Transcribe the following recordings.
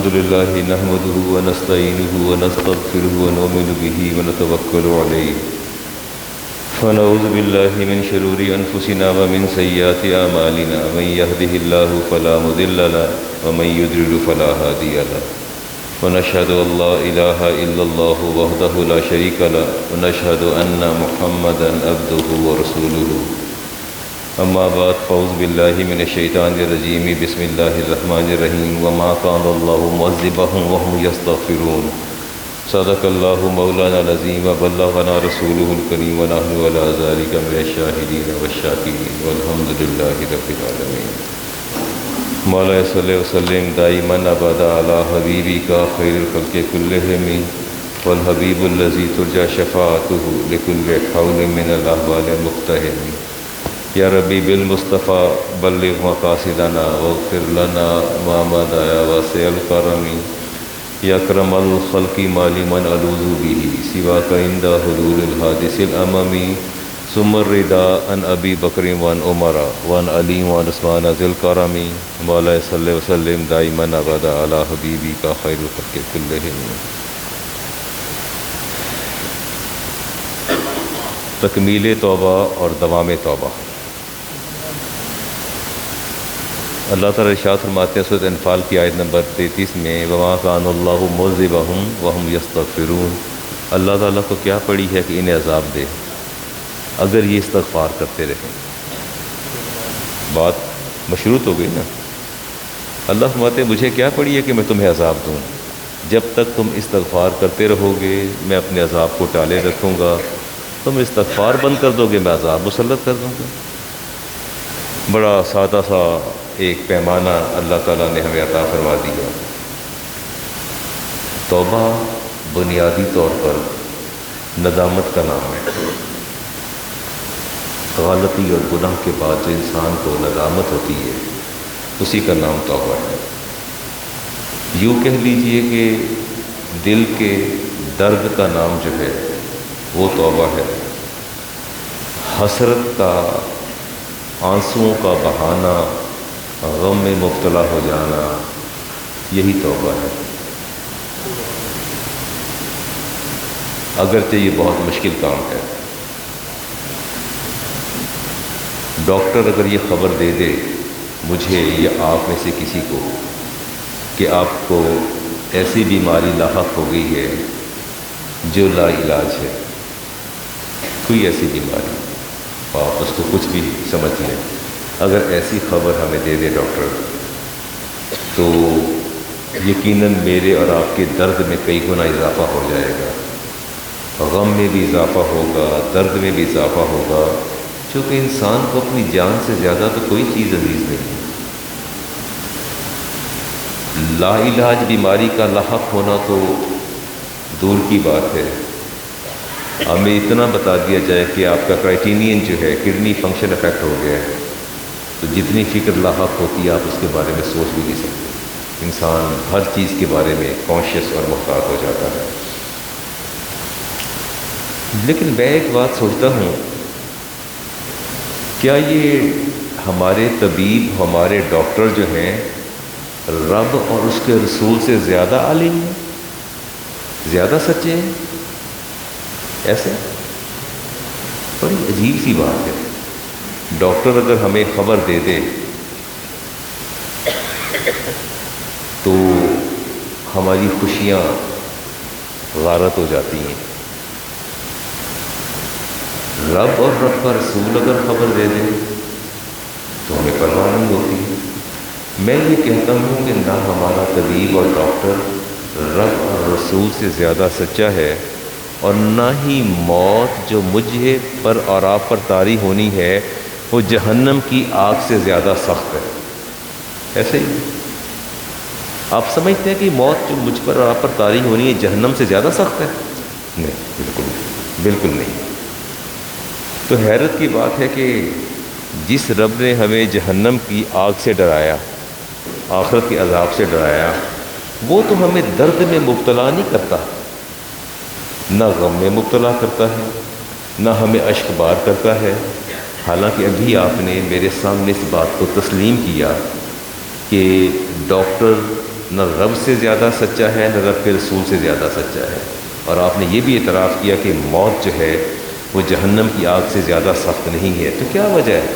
الحمد لله نحمده ونستعينه ونستغفره ونؤمن به ونتوكل عليه ونعوذ بالله من شرور أنفسنا ومن سيئات أعمالنا من يهده الله فلا مضل له ومن يضلل فلا هادي له ونشهد أن لا إله إلا الله وحده لا شريك له ونشهد أن محمدا عبده ورسوله أما بعد فأعوذ بالله من الشيطان الرجيم بسم الله الرحمن الرحيم وما كان الله معذبهم وهم يستغفرون صدق الله مولانا العظيم وبلغنا رسوله الكريم ونحن على ذلك من الشاهدين والشاكرين والحمد لله رب العالمين مولا صلی وسلم دائما ابدا على حبیبک خیر الخلق كلهم والحبیب الذي ترجى شفاعته لكل حول من الاحوال المقتحم یا ربی بالمصطفى بلغ مقاصدنا واغفر لنا ما مضى يا واسع الكرم یا اکرم الخلق مالی من الوذ به سواک عند حضور الحادث الاممی ثم الرضا عن ابی بکر وعن عمر وعن علی وعن عثمان ذی الکرم مولا صلی وسلم دائما ابدا علی حبیبک خیر الخلق کلہم. تکمیل توبہ اور دوام توبہ. اللہ تعالیٰ ارشاد فرماتے ہیں سورۃ انفال کی آیت نمبر 33 میں وما کان اللہ معذبہم وہم یستغفرون. اللہ تعالیٰ کو کیا پڑی ہے کہ انہیں عذاب دے اگر یہ استغفار کرتے رہیں. بات مشروط ہو گئی نا. اللہ فرماتے ہیں مجھے کیا پڑی ہے کہ میں تمہیں عذاب دوں، جب تک تم استغفار کرتے رہو گے میں اپنے عذاب کو ٹالے رکھوں گا. تم استغفار بند کر دو گے میں عذاب مسلط کر دوں گا. بڑا سادہ سا ایک پیمانہ اللہ تعالیٰ نے ہمیں عطا فرما دیا. توبہ بنیادی طور پر ندامت کا نام ہے. غلطی اور گناہ کے بعد جو انسان کو ندامت ہوتی ہے اسی کا نام توبہ ہے. یوں کہہ لیجئے کہ دل کے درد کا نام جو ہے وہ توبہ ہے. حسرت کا، آنسوؤں کا بہانا، غم میں مبتلا ہو جانا، یہی توبہ ہے. اگرچہ یہ بہت مشکل کام ہے. ڈاکٹر اگر یہ خبر دے دے مجھے یا آپ میں سے کسی کو کہ آپ کو ایسی بیماری لاحق ہو گئی ہے جو لا علاج ہے، کوئی ایسی بیماری، آپ اس کو کچھ بھی سمجھ لیں، اگر ایسی خبر ہمیں دے دے ڈاکٹر تو یقیناً میرے اور آپ کے درد میں کئی گنا اضافہ ہو جائے گا. غم میں بھی اضافہ ہوگا، درد میں بھی اضافہ ہوگا، چونکہ انسان کو اپنی جان سے زیادہ تو کوئی چیز عزیز نہیں ہے. لا علاج بیماری کا لاحق ہونا تو دور کی بات ہے. ہمیں اتنا بتا دیا جائے کہ آپ کا کرائٹینین جو ہے کڈنی فنکشن افیکٹ ہو گیا ہے تو جتنی فکر لاحق ہوتی ہے آپ اس کے بارے میں سوچ بھی نہیں سکتے. انسان ہر چیز کے بارے میں کانشیس اور محتاط ہو جاتا ہے. لیکن میں ایک بات سوچتا ہوں، کیا یہ ہمارے طبیب، ہمارے ڈاکٹر جو ہیں رب اور اس کے رسول سے زیادہ عالم ہیں، زیادہ سچے ہیں؟ ایسے بڑی عجیب سی بات ہے. ڈاکٹر اگر ہمیں خبر دے دے تو ہماری خوشیاں غارت ہو جاتی ہیں. رب اور رب کا رسول اگر خبر دے دے تو ہمیں پرواہ نہیں ہوتی. میں یہ کہتا ہوں کہ نہ ہمارا طبیب اور ڈاکٹر رب اور رسول سے زیادہ سچا ہے، اور نہ ہی موت جو مجھے پر اور آپ پر طاری ہونی ہے وہ جہنم کی آگ سے زیادہ سخت ہے. ایسے ہی آپ سمجھتے ہیں کہ موت جو مجھ پر اور آپ پر طاری ہونی ہے جہنم سے زیادہ سخت ہے؟ نہیں، بالکل نہیں، بالکل نہیں. تو حیرت کی بات ہے کہ جس رب نے ہمیں جہنم کی آگ سے ڈرایا، آخرت کے عذاب سے ڈرایا، وہ تو ہمیں درد میں مبتلا نہیں کرتا، نہ غم میں مبتلا کرتا ہے، نہ ہمیں اشک بار کرتا ہے. حالانکہ ابھی آپ نے میرے سامنے اس بات کو تسلیم کیا کہ ڈاکٹر نہ رب سے زیادہ سچا ہے نہ رب کے رسول سے زیادہ سچا ہے۔ اور آپ نے یہ بھی اعتراف کیا کہ موت جو ہے وہ جہنم کی آگ سے زیادہ سخت نہیں ہے۔ تو کیا وجہ ہے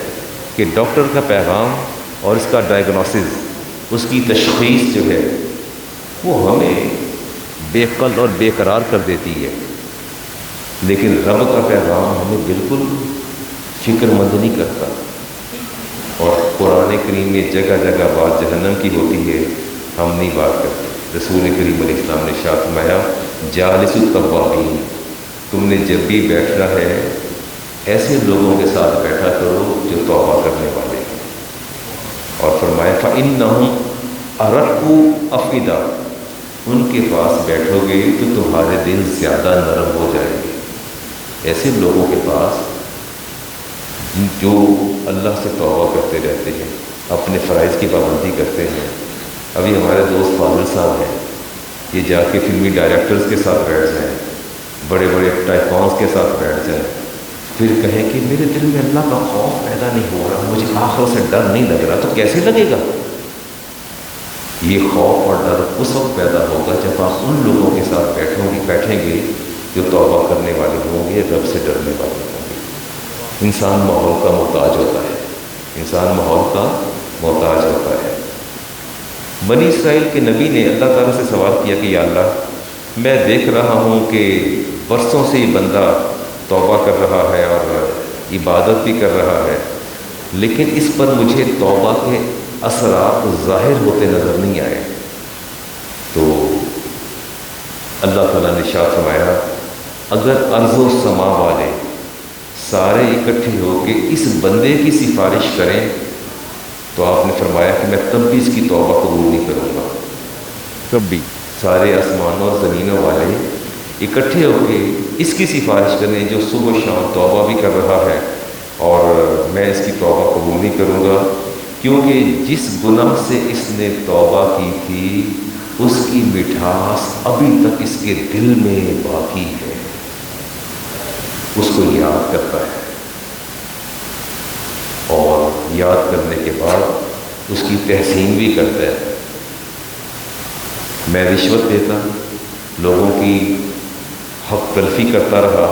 کہ ڈاکٹر کا پیغام اور اس کا ڈائگنوسس، اس کی تشخیص جو ہے وہ ہمیں بے قل اور بے قرار کر دیتی ہے، لیکن رب کا پیغام ہمیں بالکل فکر مند نہیں کرتا۔ اور قرآن کریم میں جگہ جگہ بات جہنم کی ہوتی ہے، ہم نہیں بات کرتے۔ رسول کریم علیہ السلام نے ارشاد فرمایا جالس التوابین، تم نے جب بھی بیٹھنا ہے ایسے لوگوں کے ساتھ بیٹھا کرو جو توبہ کرنے والے ہیں۔ اور فرمایا فَإِنَّهُمْ أَرَقُّ أَفْئِدَةً، ان کے پاس بیٹھو گے تو تمہارے دل زیادہ نرم ہو جائیں گے۔ ایسے لوگوں کے پاس جو اللہ سے توبہ کرتے رہتے ہیں، اپنے فرائض کی پابندی کرتے ہیں۔ ابھی ہمارے دوست فاضل صاحب ہیں، یہ جا کے فلمی ڈائریکٹرز کے ساتھ بیٹھ جائیں، بڑے بڑے ٹائکونس کے ساتھ بیٹھ جائیں، پھر کہیں کہ میرے دل میں اللہ کا خوف پیدا نہیں ہو رہا، مجھے آخرت سے ڈر نہیں لگ رہا، تو کیسے لگے گا؟ یہ خوف اور ڈر اس وقت پیدا ہوگا جب آپ ان لوگوں کے ساتھ بیٹھیں گے جو توبہ کرنے والے ہوں گے، رب سے ڈرنے والے ہوں گے۔ انسان ماحول کا محتاج ہوتا ہے، انسان ماحول کا محتاج ہوتا ہے۔ بنی اسرائیل کے نبی نے اللہ تعالیٰ سے سوال کیا کہ یا اللہ، میں دیکھ رہا ہوں کہ برسوں سے یہ بندہ توبہ کر رہا ہے اور عبادت بھی کر رہا ہے، لیکن اس پر مجھے توبہ کے اثرات ظاہر ہوتے نظر نہیں آئے۔ تو اللہ تعالیٰ نے ارشاد فرمایا اگر ارض و سما والے سارے اکٹھے ہو کے اس بندے کی سفارش کریں تو آپ نے فرمایا کہ میں تب بھی اس کی توبہ قبول نہیں کروں گا۔ تب بھی سارے آسمانوں اور زمینوں والے اکٹھے ہو کے اس کی سفارش کریں جو صبح و شام توبہ بھی کر رہا ہے، اور میں اس کی توبہ قبول نہیں کروں گا، کیونکہ جس گناہ سے اس نے توبہ کی تھی اس کی مٹھاس ابھی تک اس کے دل میں باقی ہے، اس کو یاد کرتا ہے، اور یاد کرنے کے بعد اس کی تحسین بھی کرتا ہے۔ میں رشوت دیتا، لوگوں کی حق تلفی کرتا رہا،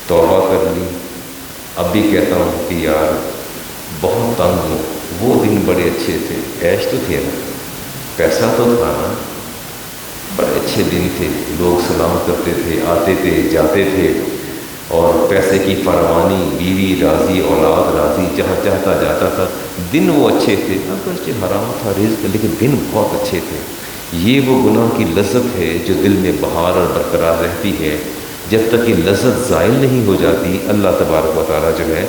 توبہ کر لی، اب بھی کہتا ہوں کہ یار بہت تنگ ہوں، وہ دن بڑے اچھے تھے، عیش تو تھے نا، پیسہ تو تھا نا، بڑے اچھے دن تھے، لوگ سلام کرتے تھے، آتے تھے جاتے تھے، اور پیسے کی فراوانی، بیوی راضی، اولاد راضی، جہاں چاہتا جاتا تھا، دن وہ اچھے تھے، اگرچہ حرام تھا رزق لیکن دن بہت اچھے تھے۔ یہ وہ گناہ کی لذت ہے جو دل میں بہار اور برقرار رہتی ہے۔ جب تک یہ لذت زائل نہیں ہو جاتی اللہ تبارک و تعالیٰ جو ہے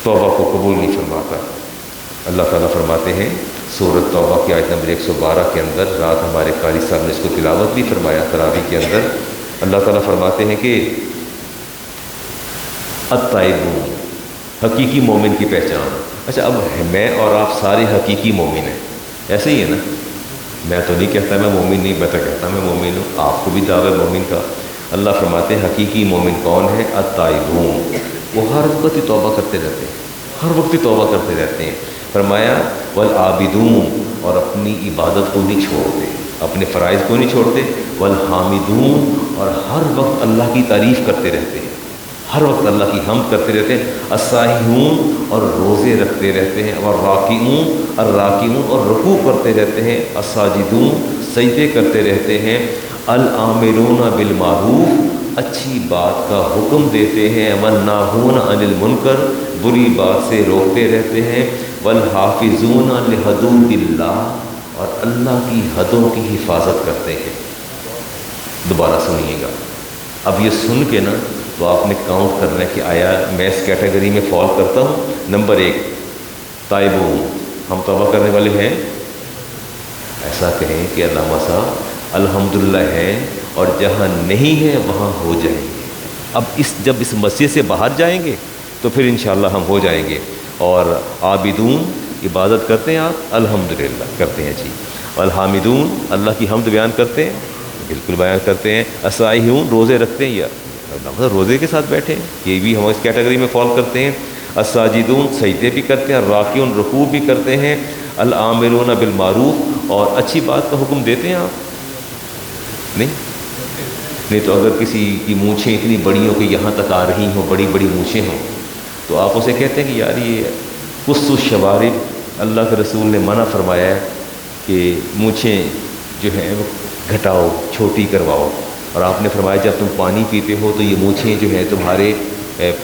توبہ کو قبول نہیں فرماتا۔ اللہ تعالیٰ فرماتے ہیں سورۃ توبہ کی آیت نمبر 112 کے اندر، رات ہمارے قاری صاحب نے اس کو تلاوت بھی فرمایا تراویح کے اندر، اللہ تعالیٰ فرماتے ہیں کہ التائبون، حقیقی مومن کی پہچان۔ اچھا، اب میں اور آپ سارے حقیقی مومن ہیں، ایسے ہی ہے نا؟ میں تو نہیں کہتا میں مومن نہیں، میں تو کہتا میں مومن ہوں، آپ کو بھی دعویٰ مومن کا۔ اللہ فرماتے ہیں حقیقی مومن کون ہے؟ التائبون، وہ ہر وقت ہی توبہ کرتے رہتے ہیں، ہر وقت ہی توبہ کرتے رہتے ہیں۔ فرمایا والعابدون، اور اپنی عبادت کو نہیں چھوڑتے، اپنے فرائض کو نہیں چھوڑتے، والحامدون، اور ہر وقت اللہ کی تعریف کرتے رہتے ہیں، ہر وقت اللہ کی حمد کرتے رہتے ہیں، السائحون، اور روزے رکھتے رہتے ہیں، والراکعون، الراکعون، اور رکوع کرتے رہتے ہیں، الساجدون، سجدے کرتے رہتے ہیں، الآمرون بالمعروف، اچھی بات کا حکم دیتے ہیں، والناہون عن المنکر، بری بات سے روکتے رہتے ہیں، والحافظون لحدود اللہ، اور اللہ کی حدوں کی حفاظت کرتے ہیں۔ دوبارہ سنیے گا، اب یہ سن کے نا تو آپ نے کاؤنٹ کرنا ہے کہ آیا میں اس کیٹیگری میں فال کرتا ہوں؟ نمبر 1 تائبون، ہم توبہ کرنے والے ہیں، ایسا کہیں کہ علامہ صاحب الحمدللہ ہیں، اور جہاں نہیں ہے وہاں ہو جائیں گے۔ اب جب اس مسجد سے باہر جائیں گے تو پھر انشاءاللہ ہم ہو جائیں گے۔ اور عابدون، عبادت کرتے ہیں آپ؟ الحمدللہ کرتے ہیں جی۔ الحامدون، اللہ کی حمد بیان کرتے ہیں؟ بالکل بیان کرتے ہیں۔ السائحون، روزے رکھتے ہیں؟ یا روزے کے ساتھ بیٹھے ہیں، یہ بھی ہم اس کیٹیگری میں فال کرتے ہیں۔ الساجدون، سجدے بھی کرتے ہیں، الراکعون، رکوع بھی کرتے ہیں، الآمرون بالمعروف، اور اچھی بات کا حکم دیتے ہیں آپ؟ نہیں تو اگر کسی کی مونچھیں اتنی بڑی ہوں کہ یہاں تک آ رہی ہوں، بڑی بڑی مونچھیں ہوں، تو آپ اسے کہتے ہیں کہ یار یہ قص الشوارب، اللہ کے رسول نے منع فرمایا ہے کہ مونچھیں جو ہیں وہ گھٹاؤ، چھوٹی کرواؤ، اور آپ نے فرمایا جب تم پانی پیتے ہو تو یہ مونچھیں جو ہیں تمہارے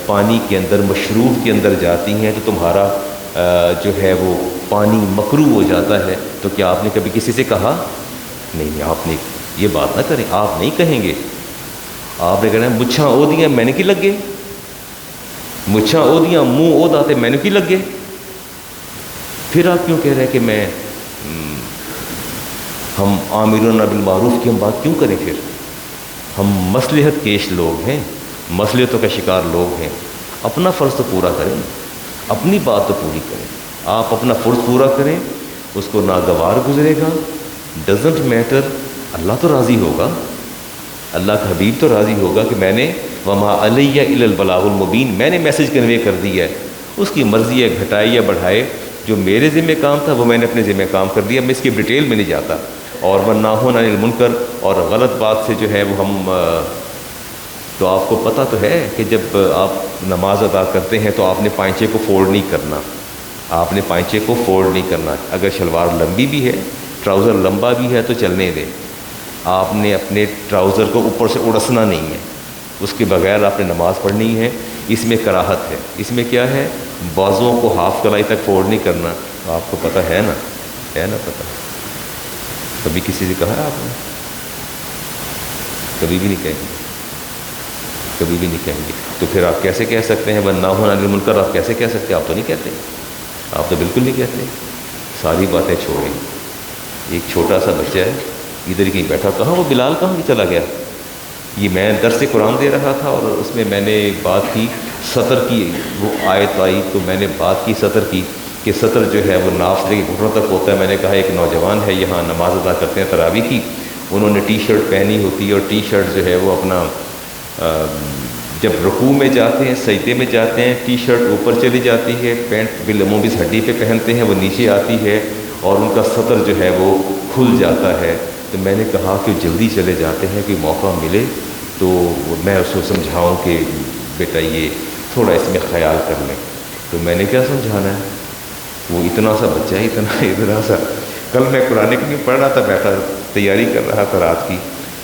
پانی کے اندر، مشروب کے اندر جاتی ہیں تو تمہارا جو ہے وہ پانی مکروہ ہو جاتا ہے۔ تو کیا آپ نے کبھی کسی سے کہا؟ نہیں، آپ نے یہ بات نہ کریں، آپ نہیں کہیں گے۔ آپ نے کہنا ہے مچھاں او دیاں میں نے کی لگ گئے، مچھاں او دیاں منہ او داتے میں نے کی لگ گئے۔ پھر آپ کیوں کہہ رہے ہیں کہ میں ہم آمرون بالمعروف کی ہم بات کیوں کریں؟ پھر ہم مصلحت کیش لوگ ہیں، مصلحتوں کا شکار لوگ ہیں، اپنا فرض تو پورا کریں، اپنی بات تو پوری کریں۔ آپ اپنا فرض پورا کریں، اس کو ناگوار گزرے گا، ڈزنٹ میٹر، اللہ تو راضی ہوگا، اللہ کا حبیب تو راضی ہوگا کہ میں نے وما علیہ الا البلاغ المبین، میں نے میسج کنوے کر دیا ہے، اس کی مرضی ہے گھٹائے یا بڑھائے، جو میرے ذمہ کام تھا وہ میں نے اپنے ذمہ کام کر دیا، میں اس کی ڈیٹیل میں نہیں جاتا۔ اور وَالنَّاهُونَ عَنِ الْمُنْکَرِ، اور غلط بات سے جو ہے وہ ہم تو آپ کو پتہ تو ہے کہ جب آپ نماز ادا کرتے ہیں تو آپ نے پائنچے کو فولڈ نہیں کرنا، آپ نے پائنچے کو فولڈ نہیں کرنا، اگر شلوار لمبی بھی ہے، ٹراؤزر لمبا بھی ہے تو چلنے دیں، آپ نے اپنے ٹراؤزر کو اوپر سے اڑسنا نہیں ہے، اس کے بغیر آپ نے نماز پڑھنی ہے۔ اس میں کراہت ہے، اس میں کیا ہے؟ بازوؤں کو ہاف کلائی تک فولڈ نہیں کرنا، آپ کو پتہ ہے نا پتہ؟ کبھی کسی سے کہا ہے آپ نے؟ کبھی بھی نہیں کہیں گے، کبھی بھی نہیں کہیں گے۔ تو پھر آپ کیسے کہہ سکتے ہیں وَالنَّاهُونَ عَنِ الْمُنْکَرِ؟ آپ کیسے کہہ سکتے ہیں؟ آپ تو نہیں کہتے، آپ تو بالکل نہیں کہتے۔ ساری باتیں چھوڑیں۔ ایک چھوٹا سا بچہ ہے ادھر ہی کہیں بیٹھا، کہاں وہ بلال کہاں بھی چلا گیا؟ یہ میں درس قرآن دے رہا تھا اور اس میں میں نے بات کی سطر کی، وہ آیت آئی تو میں نے بات کی سطر کی کہ سطر جو ہے وہ ناف سے گھٹنوں تک ہوتا ہے۔ میں نے کہا ایک نوجوان ہے یہاں نماز ادا کرتے ہیں تراویح کی، انہوں نے ٹی شرٹ پہنی ہوتی ہے اور ٹی شرٹ جو ہے وہ اپنا جب رکوع میں جاتے ہیں، سجدے میں جاتے ہیں، ٹی شرٹ اوپر چلی جاتی ہے، پینٹ بالعموم اس ہڈی پہ پہنتے ہیں وہ نیچے آتی ہے اور ان کا سطر جو ہے وہ کھل جاتا ہے۔ تو میں نے کہا کہ جلدی چلے جاتے ہیں کہ موقع ملے تو میں اس کو سمجھاؤں کہ بیٹا یہ تھوڑا اس میں خیال کر لیں۔ تو میں نے کیا سمجھانا ہے، وہ اتنا سا بچہ ہے، اتنا سا۔ کل میں قرآن کریم پڑھ رہا تھا، بیٹھا تیاری کر رہا تھا رات کی،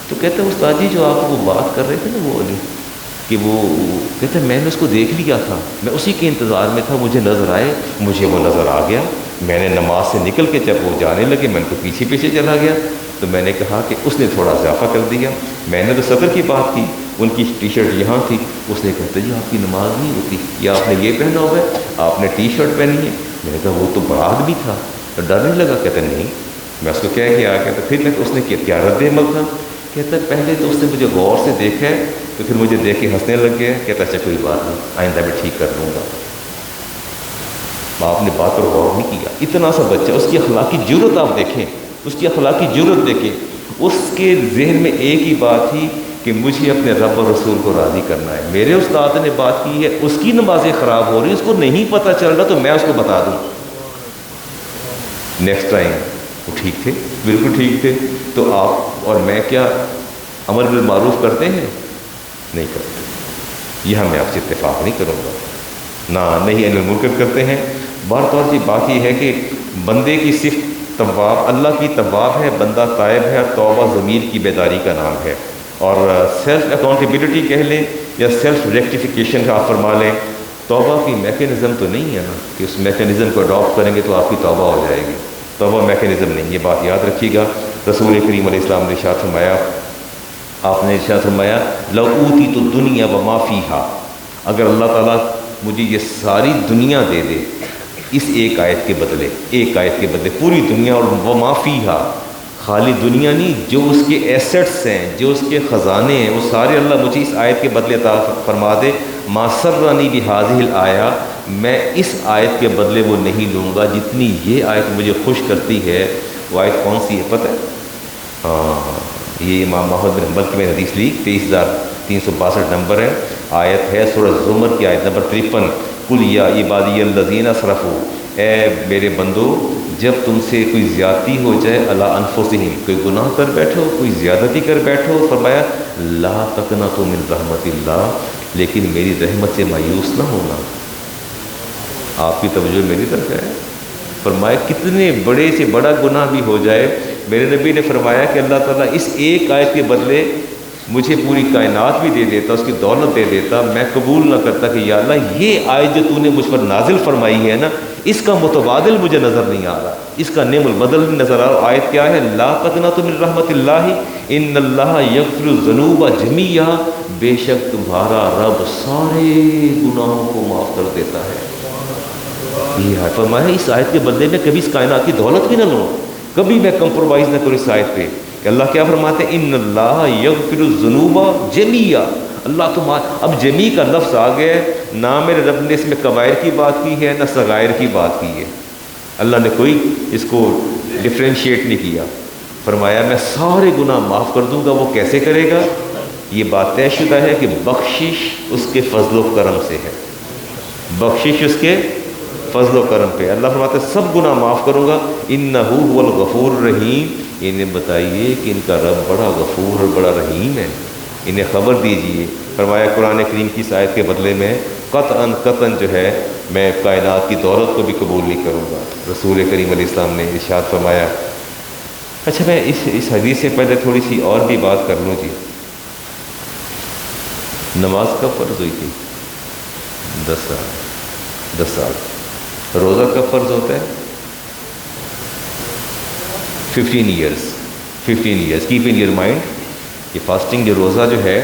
تو کہتے ہیں استاد جی جو آپ وہ بات کر رہے تھے نا وہ کہ وہ کہتے ہیں میں نے اس کو دیکھ لیا تھا، میں اسی کے انتظار میں تھا، مجھے نظر آئے، مجھے وہ نظر آ گیا، میں نے نماز سے نکل کے جب وہ جانے لگے میں ان کو پیچھے پیچھے چلا گیا۔ تو میں نے کہا کہ اس نے تھوڑا اضافہ کر دیا، میں نے تو سطر کی بات کی، ان کی ٹی شرٹ یہاں تھی، اس نے کہتے جی آپ کی نماز نہیں ہوتی، یا آپ نے یہ پہنا ہوا ہے، آپ نے ٹی شرٹ پہنی ہے۔ میں نے کہا وہ تو بڑا آدمی تھا، تو ڈر نہیں لگا؟ کہتے نہیں، میں اس کو کہہ کے آ گیا۔ تو پھر اس نے کیا رد عمل تھا؟ کہتا ہے پہلے تو اس نے مجھے غور سے دیکھا ہے تو پھر مجھے دیکھ کے ہنسنے لگ گیا۔ کہتا اچھا کوئی بات نہیں، آئندہ میں ٹھیک کر لوں گا۔ آپ نے بات پر غور نہیں کیا، اتنا سا بچہ، اس کی اخلاقی جرت آپ دیکھیں، اس کی اخلاقی جرت دیکھیں، اس کے ذہن میں ایک ہی بات تھی کہ مجھے اپنے رب اور رسول کو راضی کرنا ہے۔ میرے استاد نے بات کی ہے، اس کی نمازیں خراب ہو رہی، اس کو نہیں پتہ چل رہا تو میں اس کو بتا دوں۔ نیکسٹ ٹائم وہ ٹھیک تھے، بالکل ٹھیک تھے۔ تو آپ اور میں کیا امر بالمعروف کرتے ہیں؟ نہیں کرتے، یہاں میں آپ سے اتفاق نہیں کروں گا، نہ نہیں عن المنکر کرتے ہیں۔ بار طور کی بات یہ ہے کہ بندے کی صرف تواب، اللہ کی تواب ہے، بندہ تائب ہے، توبہ ضمیر کی بیداری کا نام ہے، اور سیلف اکاؤنٹیبلٹی کہہ لیں یا سیلف ریکٹیفیکیشن کا آپ فرما لیں۔ توبہ کی میکینزم تو نہیں ہے نا کہ اس میکینزم کو اڈاپٹ کریں گے تو آپ کی توبہ ہو جائے گی، توبہ میکینزم نہیں، یہ بات یاد رکھیے گا۔ رسول کریم علیہ السلام نے ارشاد فرمایا، آپ نے ارشاد فرمایا لو اوتیت الدنیا وما فیہا، اگر اللہ تعالیٰ مجھے یہ ساری دنیا دے دے اس ایک آیت کے بدلے، ایک آیت کے بدلے پوری دنیا، اور وما فیہا خالی دنیا نہیں، جو اس کے ایسٹس ہیں، جو اس کے خزانے ہیں، وہ سارے اللہ مجھے اس آیت کے بدلے عطا فرما دے، ما سرنی بہذہ الآیہ، میں اس آیت کے بدلے وہ نہیں لوں گا جتنی یہ آیت مجھے خوش کرتی ہے۔ وہ آیت کون سی ہے پتہ ہے؟ یہ امام محمد بن حنبل کی میں حدیث لی، 23,362 نمبر ہے، آیت ہے سورہ زمر کی آیت نمبر 53، قل یا عبادی الذین اسرفوا، اے میرے بندو جب تم سے کوئی زیادتی ہو جائے علی انفسہم، کوئی گناہ کر بیٹھو، کوئی زیادتی کر بیٹھو، فرمایا لا تقنطوا من رحمت اللہ، لیکن میری رحمت سے مایوس نہ ہونا۔ آپ کی توجہ میری طرف ہے۔ فرمایا کتنے بڑے سے بڑا گناہ بھی ہو جائے، میرے نبی نے فرمایا کہ اللہ تعالیٰ اس ایک آیت کے بدلے مجھے پوری کائنات بھی دے دیتا، اس کی دولت دے دیتا، میں قبول نہ کرتا کہ یا اللہ یہ آیت جو تو نے مجھ پر نازل فرمائی ہے نا، اس کا متبادل مجھے نظر نہیں آ رہا، اس کا نعم البدل نہیں نظر آ رہا۔ آیت کیا ہے؟ لا تقنطوا من رحمت اللہ ان اللہ یغفر الذنوب جميعا، بے شک تمہارا رب سارے گناہوں کو معاف کر دیتا ہے۔ یہ ہے فرمایا اس آیت کے بدلے میں کبھی اس کائنات کی دولت بھی نہ لوں، کبھی میں کمپرومائز نہ کروں اس آیت پہ کہ اللہ کیا فرماتے ہیں؟ ان اللہ یغفر الذنوب جميعا، اللہ تمہارا، اب جمی کا لفظ آ گیا ہے، نہ میرے رب نے اس میں کبائر کی بات کی ہے نہ صغائر کی بات کی ہے، اللہ نے کوئی اس کو ڈفرینشیٹ نہیں کیا۔ فرمایا میں سارے گناہ معاف کر دوں گا۔ وہ کیسے کرے گا؟ یہ بات طے شدہ ہے کہ بخشش اس کے فضل و کرم سے ہے، بخشش اس کے فضل و کرم پہ۔ اللہ فرماتے ہیں سب گناہ معاف کروں گا، انہ هو الغفور الرحیم۔ انہیں بتائیے کہ ان کا رب بڑا غفور اور بڑا رحیم ہے، انہیں خبر دیجئے۔ فرمایا قرآن کریم کی اس آیت کے بدلے میں قطعاً جو ہے میں کائنات کی دولت کو بھی قبول نہیں کروں گا۔ رسول کریم علیہ السلام نے ارشاد فرمایا۔ اچھا میں اس حدیث سے پہلے تھوڑی سی اور بھی بات کر لوں جی۔ نماز کب فرض ہوئی تھی؟ 10 سال۔ روزہ کب فرض ہوتا ہے؟ 15 years. Keep in your mind, یہ فاسٹنگ جو روزہ جو ہے،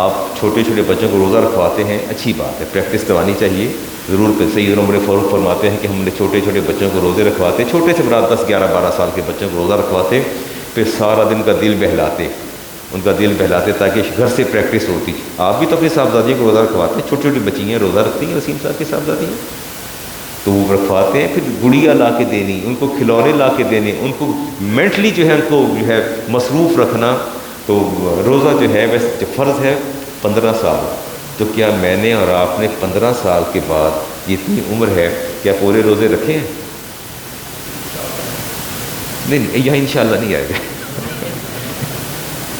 آپ چھوٹے چھوٹے بچوں کو روزہ رکھواتے ہیں، اچھی بات ہے، پریکٹس کروانی چاہیے ضرور۔ سیدنا عمر فاروق فرماتے ہیں کہ ہم نے چھوٹے چھوٹے بچوں کو روزے رکھواتے، چھوٹے سے برات 10 11 12 سال کے بچوں کو روزہ رکھواتے، پھر سارا دن کا دل بہلاتے، ان کا دل بہلاتے تاکہ گھر سے پریکٹس ہوتی۔ آپ بھی تو اپنی صاحبزادیوں کو روزہ رکھواتے ہیں، چھوٹی چھوٹی بچی ہیں روزہ رکھتی ہیں، وسیم صاحب کی صاحبزادی ہیں، تو وہ رکھواتے ہیں، پھر گڑیا لا کے دینی، ان کو کھلونے لا کے دینے، ان کو مینٹلی جو ہے ان کو جو ہے مصروف رکھنا۔ تو روزہ جو ہے ویسے جو فرض ہے 15 سال، تو کیا میں نے اور آپ نے 15 سال کے بعد جتنی عمر ہے کیا پورے روزے رکھے ہیں؟ نہیں، یہاں انشاءاللہ نہیں آئے گا۔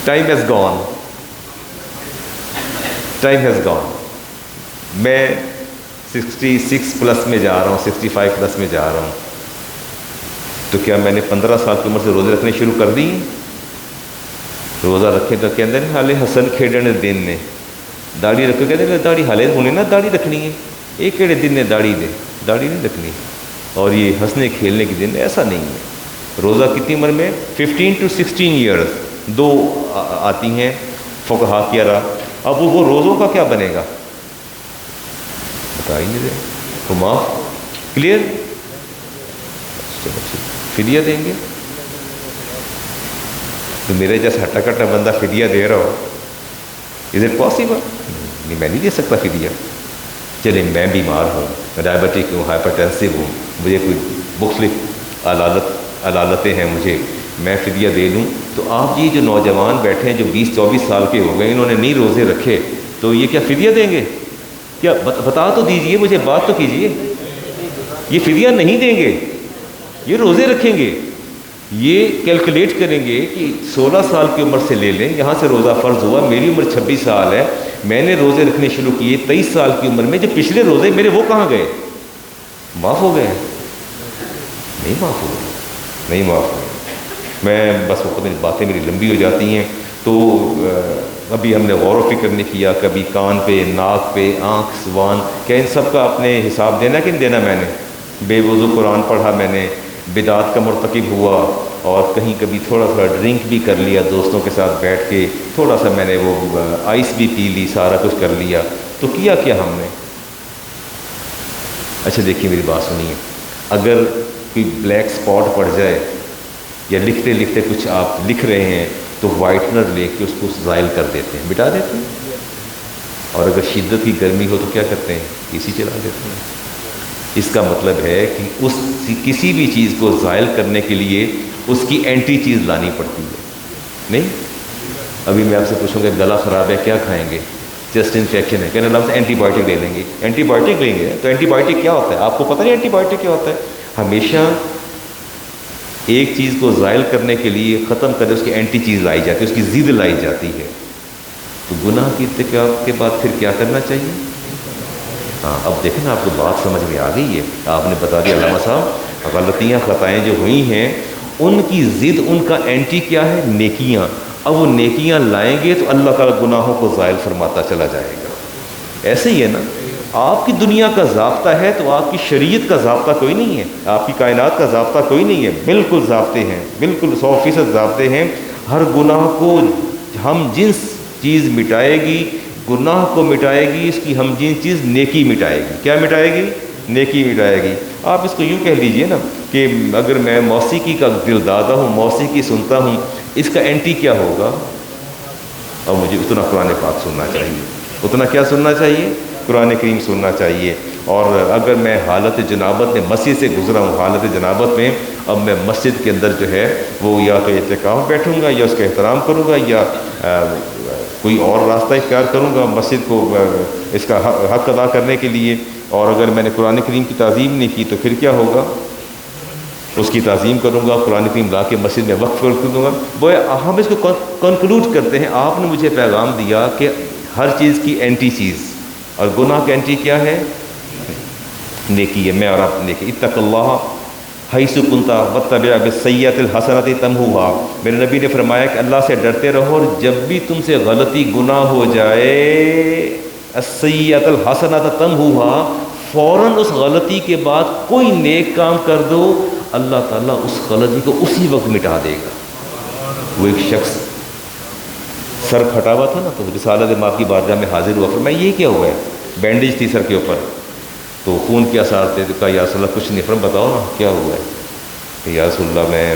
Time has gone. میں 66 پلس میں جا رہا ہوں، 65 پلس میں جا رہا ہوں، تو کیا میں نے 15 سال کی عمر سے روزے رکھنے شروع کر دی؟ روزہ رکھے تو کہتے ہیں حالے حسن کھیڈنے دن نے، داڑھی رکھو کہتے ہیں داڑھی حالے ہونے نہ داڑھی رکھنی ہے، ایک کہڑے دن نے داڑھی نہیں رکھنی، اور یہ ہنسنے کھیلنے کے دن ایسا نہیں ہے۔ روزہ کتنی عمر میں؟ 15 to 16 ایئرس، 2 آتی ہیں فقہا کی راہ۔ اب وہ روزوں کا کیا بنے گا بتا ہی نہیں رہے، تو معاف کلیئر، فدیہ دیں گے؟ تو میرے جیسا ہٹا کٹا بندہ فدیہ دے رہا ہو، از اٹ پاسبل؟ نہیں، میں نہیں دے سکتا فدیہ۔ چلیں میں بیمار ہوں، میں ڈائبٹک ہوں، ہائپرٹینسو ہوں، مجھے کوئی مختلف علالتیں ہیں، مجھے میں فدیہ دے دوں، تو آپ یہ جو نوجوان بیٹھے ہیں جو 20-24 سال کے ہو گئے، انہوں نے نہیں روزے رکھے، تو یہ کیا فدیہ دیں گے؟ کیا بتا تو دیجئے مجھے، بات تو کیجئے۔ یہ فدیہ نہیں دیں گے، یہ روزے رکھیں گے، یہ کیلکولیٹ کریں گے کہ 16 سال کی عمر سے لے لیں، یہاں سے روزہ فرض ہوا، میری عمر 26 سال ہے، میں نے روزے رکھنے شروع کیے 23 سال کی عمر میں، جو پچھلے روزے میرے وہ کہاں گئے؟ معاف ہو گئے؟ نہیں معاف ہوئے۔ میں بس وہ پتہ نہیں باتیں میری لمبی ہو جاتی ہیں، تو ابھی ہم نے غور و فکر نہیں کیا، کبھی کان پہ، ناک پہ، آنکھ، زبان، کیا ان سب کا اپنے حساب دینا کہ نہیں دینا؟ میں نے بے وضو قرآن پڑھا، میں نے بدعات کا مرتکب ہوا، اور کہیں کبھی تھوڑا ڈرنک بھی کر لیا دوستوں کے ساتھ بیٹھ کے، تھوڑا سا میں نے وہ آئس بھی پی لی، سارا کچھ کر لیا، تو کیا ہم نے؟ اچھا دیکھیے میری بات سنیے، اگر کوئی بلیک اسپاٹ پڑ جائے یا لکھتے لکھتے کچھ آپ لکھ رہے ہیں تو وائٹنر لے کے اس کو زائل کر دیتے ہیں، مٹا دیتے ہیں، اور اگر شدت کی گرمی ہو تو کیا کرتے ہیں؟ اے سی چلا دیتے ہیں۔ اس کا مطلب ہے کہ کسی بھی چیز کو زائل کرنے کے لیے اس کی اینٹی چیز لانی پڑتی ہے، نہیں؟ ابھی میں آپ سے پوچھوں گا گلا خراب ہے کیا کھائیں گے؟ چیسٹ انفیکشن ہے، کہنے لگا اینٹی بایوٹک لے لیں گے۔ اینٹی بایوٹک لیں گے تو اینٹی بایوٹک کیا ہوتا ہے؟ آپ کو پتہ نہیں اینٹی بایوٹک کیا ہوتا ہے؟ ہمیشہ ایک چیز کو زائل کرنے کے لیے ختم کرے اس کی اینٹی چیز لائی جاتی ہے، اس کی ضد لائی جاتی ہے. تو گناہ کی ارتکاب کے بعد پھر کیا کرنا چاہیے؟ ہاں اب دیکھیں نا، آپ کو بات سمجھ میں آ گئی ہے. آپ نے بتا دیا علامہ صاحب، غلطیاں خطائیں جو ہوئی ہیں ان کی ضد، ان کا اینٹی کیا ہے؟ نیکیاں. اب وہ نیکیاں لائیں گے تو اللہ تعالیٰ گناہوں کو زائل فرماتا چلا جائے گا. ایسے ہی ہے نا، آپ کی دنیا کا ضابطہ ہے تو آپ کی شریعت کا ضابطہ کوئی نہیں ہے، آپ کی کائنات کا ضابطہ کوئی نہیں ہے. بالکل ضابطے ہیں، بالکل 100% ضابطے ہیں. ہر گناہ کو ہم جنس چیز مٹائے گی، گناہ کو مٹائے گی، اس کی ہم جنس چیز نیکی مٹائے گی. کیا مٹائے گی؟ نیکی مٹائے گی. آپ اس کو یوں کہہ لیجئے نا کہ اگر میں موسیقی کا دل دادا ہوں، موسیقی سنتا ہوں، اس کا اینٹی کیا ہوگا؟ اور مجھے اتنا قرآن پاک سننا چاہیے. اتنا کیا سننا چاہیے؟ قرآن کریم سننا چاہیے. اور اگر میں حالت جنابت میں مسجد سے گزرا ہوں، حالت جنابت میں، اب میں مسجد کے اندر جو ہے وہ یا تو اعتکاف بیٹھوں گا یا اس کا احترام کروں گا یا کوئی اور راستہ اختیار کروں گا مسجد کو اس کا حق ادا کرنے کے لیے. اور اگر میں نے قرآن کریم کی تعظیم نہیں کی تو پھر کیا ہوگا؟ اس کی تعظیم کروں گا، قرآن کریم لا کے مسجد میں وقف کر دوں گا. وہ ہم اس کو کنکلوڈ کرتے ہیں. آپ نے مجھے پیغام دیا کہ ہر چیز کی اینٹی چیز، اور گناہ کا اینٹی کیا ہے؟ نیکی ہے. میں اور آپ نیکی. اتق اللہ حیث کنت واتبع بالسیئۃ الحسنۃ تمحوھا. میرے نبی نے فرمایا کہ اللہ سے ڈرتے رہو، اور جب بھی تم سے غلطی گناہ ہو جائے، السیئۃ الحسنۃ تمحوھا، فوراً اس غلطی کے بعد کوئی نیک کام کر دو، اللہ تعالیٰ اس غلطی کو اسی وقت مٹا دے گا. وہ ایک شخص سر پھٹا ہوا تھا نا، تو رسالت ماں کی بارگاہ میں حاضر ہوا. پھر میں یہ کیا ہوا ہے؟ بینڈیج تھی سر کے اوپر، تو خون کے آثار تھے. تو کہا یا رسول اللہ کچھ نہیں. فرم بتاؤ نا کیا ہوا ہے؟ کہ یا رسول اللہ میں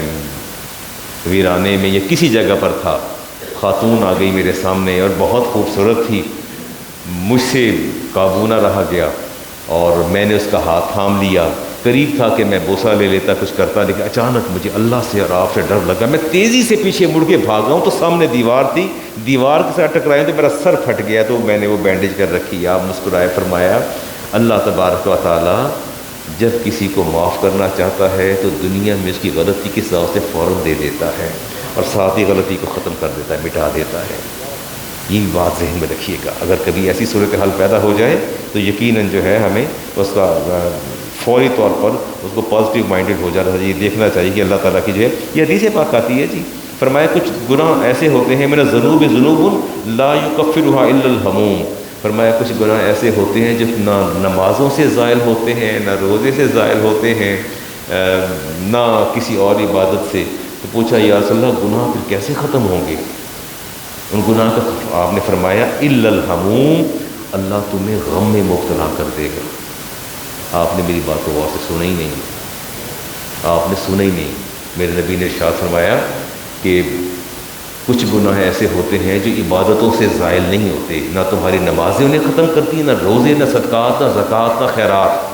ویرانے میں یا کسی جگہ پر تھا، خاتون آ گئی میرے سامنے اور بہت خوبصورت تھی، مجھ سے قابو نہ رہا گیا اور میں نے اس کا ہاتھ تھام لیا. قریب تھا کہ میں بوسہ لے لیتا، کچھ کرتا، لیکن اچانک مجھے اللہ سے اور آپ سے ڈر لگا. میں تیزی سے پیچھے مڑ کے بھاگا ہوں تو سامنے دیوار تھی، دیوار کے ساتھ ٹکرایا تو میرا سر پھٹ گیا. تو میں نے وہ بینڈیج کر رکھی. آپ مسکرائے، فرمایا اللہ تبارک و تعالیٰ جب کسی کو معاف کرنا چاہتا ہے تو دنیا میں اس کی غلطی کے ساتھ سے فوراً دے دیتا ہے اور ساتھ ہی غلطی کو ختم کر دیتا ہے، مٹا دیتا ہے. یہ بات ذہن میں رکھیے گا. اگر کبھی ایسی صورتحال پیدا ہو جائے تو یقیناً جو ہے ہمیں اس کا فوری طور پر اس کو پازیٹیو مائنڈڈ ہو جانا چاہیے. دیکھنا چاہیے کہ اللہ تعالیٰ کی جو ہے یہ حدیث پاک آتی ہے جی. فرمایا کچھ گناہ ایسے ہوتے ہیں، میرا ذنوب ذنوب لا یکفرها الا الہموم. فرمایا کچھ گناہ ایسے ہوتے ہیں جو نہ نمازوں سے زائل ہوتے ہیں، نہ روزے سے زائل ہوتے ہیں، نہ کسی اور عبادت سے. تو پوچھا یا رسول اللہ گناہ پھر کیسے ختم ہوں گے؟ ان گناہ کا آپ نے فرمایا الا الہموم، اللہ تمہیں غم میں مبتلا کر دے گا. آپ نے میری بات کو غور سے سنا ہی نہیں، آپ نے سنا ہی نہیں. میرے نبی نے ارشاد فرمایا کہ کچھ گناہ ایسے ہوتے ہیں جو عبادتوں سے زائل نہیں ہوتے، نہ تمہاری نمازیں انہیں ختم کرتی، نہ روزے، نہ صدقات، نہ زکوٰۃ، نہ خیرات.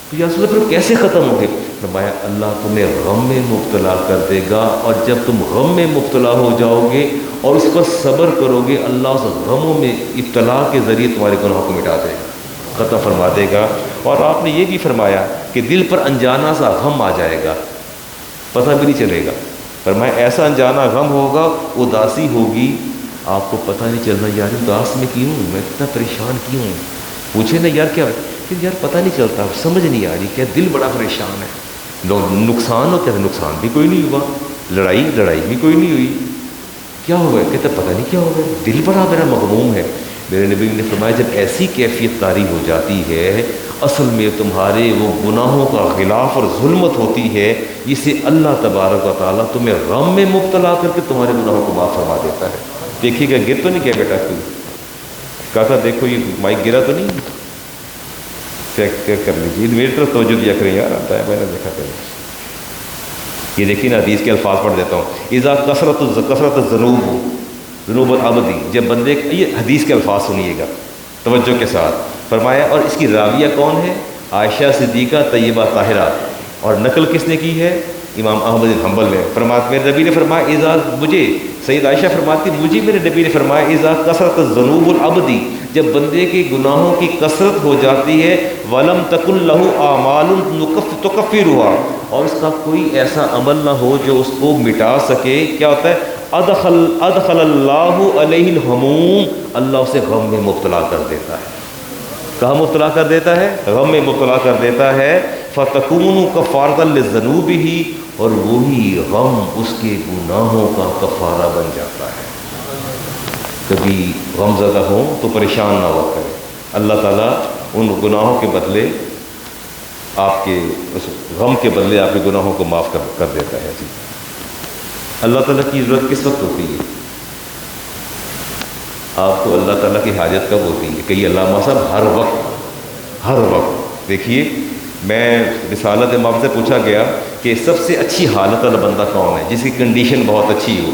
تو یا رسول اللہ پھر کیسے ختم ہوں گے؟ فرمایا اللہ تمہیں غم میں مبتلا کر دے گا، اور جب تم غم میں مبتلا ہو جاؤ گے اور اس پر صبر کرو گے، اللہ اس غموں میں ابتلا کے ذریعے تمہارے گناہوں کو مٹا دے گا، ختم فرما دے گا. اور آپ نے یہ بھی فرمایا کہ دل پر انجانا سا غم آ جائے گا، پتہ بھی نہیں چلے گا. فرمایا ایسا انجانا غم ہوگا، اداسی ہوگی، آپ کو پتہ نہیں چلنا یار اداس میں کیوں ہوں، میں اتنا پریشان کیوں ہوں. پوچھے نا یار کیا، پھر یار پتہ نہیں چلتا، سمجھ نہیں آ رہی، کیا دل بڑا پریشان ہے. نقصان ہو، کہتے نقصان بھی کوئی نہیں ہوا، لڑائی بھی کوئی نہیں ہوئی، کیا ہوا؟ کہتے پتہ نہیں کیا ہوا، دل بڑا میرا مغموم ہے. میرے نبی نے فرمایا جب ایسی کیفیت طاری ہو جاتی ہے، اصل میں تمہارے وہ گناہوں کا خلاف اور ظلمت ہوتی ہے، جسے اللہ تبارک و تعالیٰ تمہیں غم میں مبتلا کر کے تمہارے گناہوں کو معاف فرما دیتا ہے. دیکھیے گا گر تو نہیں گیا بیٹا کوئی؟ کہا دیکھو یہ مائک گرا تو نہیں؟ چیک کر لیجیے، میری طرف توجہ دیا کریں یار، آتا ہے میں نے دیکھا کریں. یہ دیکھیے نا حدیث کے الفاظ پڑھ دیتا ہوں. اذا کثرت ذنوب العبدی، جب بندے، یہ حدیث کے الفاظ سنیے گا توجہ کے ساتھ. فرمایا اور اس کی راویہ کون ہے؟ عائشہ صدیقہ طیبہ طاہرہ. اور نقل کس نے کی ہے؟ امام احمد بن حنبل نے. فرمایا میرے نبی نے فرمایا اذا، مجھے سید عائشہ فرماتی مجھے میرے نبی نے فرمایا اذا کثرت الذنوب العبدی، جب بندے کے گناہوں کی کثرت ہو جاتی ہے، ولم تکن لہ اعمال تکفرها، اور اس کا کوئی ایسا عمل نہ ہو جو اس کو مٹا سکے، کیا ہوتا ہے ادخل اللہ علیہ الہموم، اللہ اسے غم میں مبتلا کر دیتا ہے۔ کہاں مبتلا کر دیتا ہے؟ غم میں مبتلا کر دیتا ہے۔ فتکون کفارۃ لذنوبہ، اور وہی غم اس کے گناہوں کا کفارہ بن جاتا ہے۔ کبھی غم زدہ ہو تو پریشان نہ ہوا کرے، اللہ تعالیٰ ان گناہوں کے بدلے آپ کے اس غم کے بدلے آپ کے گناہوں کو معاف کر دیتا ہے۔ جی اللہ تعالیٰ کی ضرورت کس وقت ہوتی ہے؟ آپ کو اللہ تعالیٰ کی حاجت کب ہوتی ہے؟ کئی علامہ صاحب ہر وقت دیکھیے، میں رسالت امام سے پوچھا گیا کہ سب سے اچھی حالت والا بندہ کون ہے جس کی کنڈیشن بہت اچھی ہو؟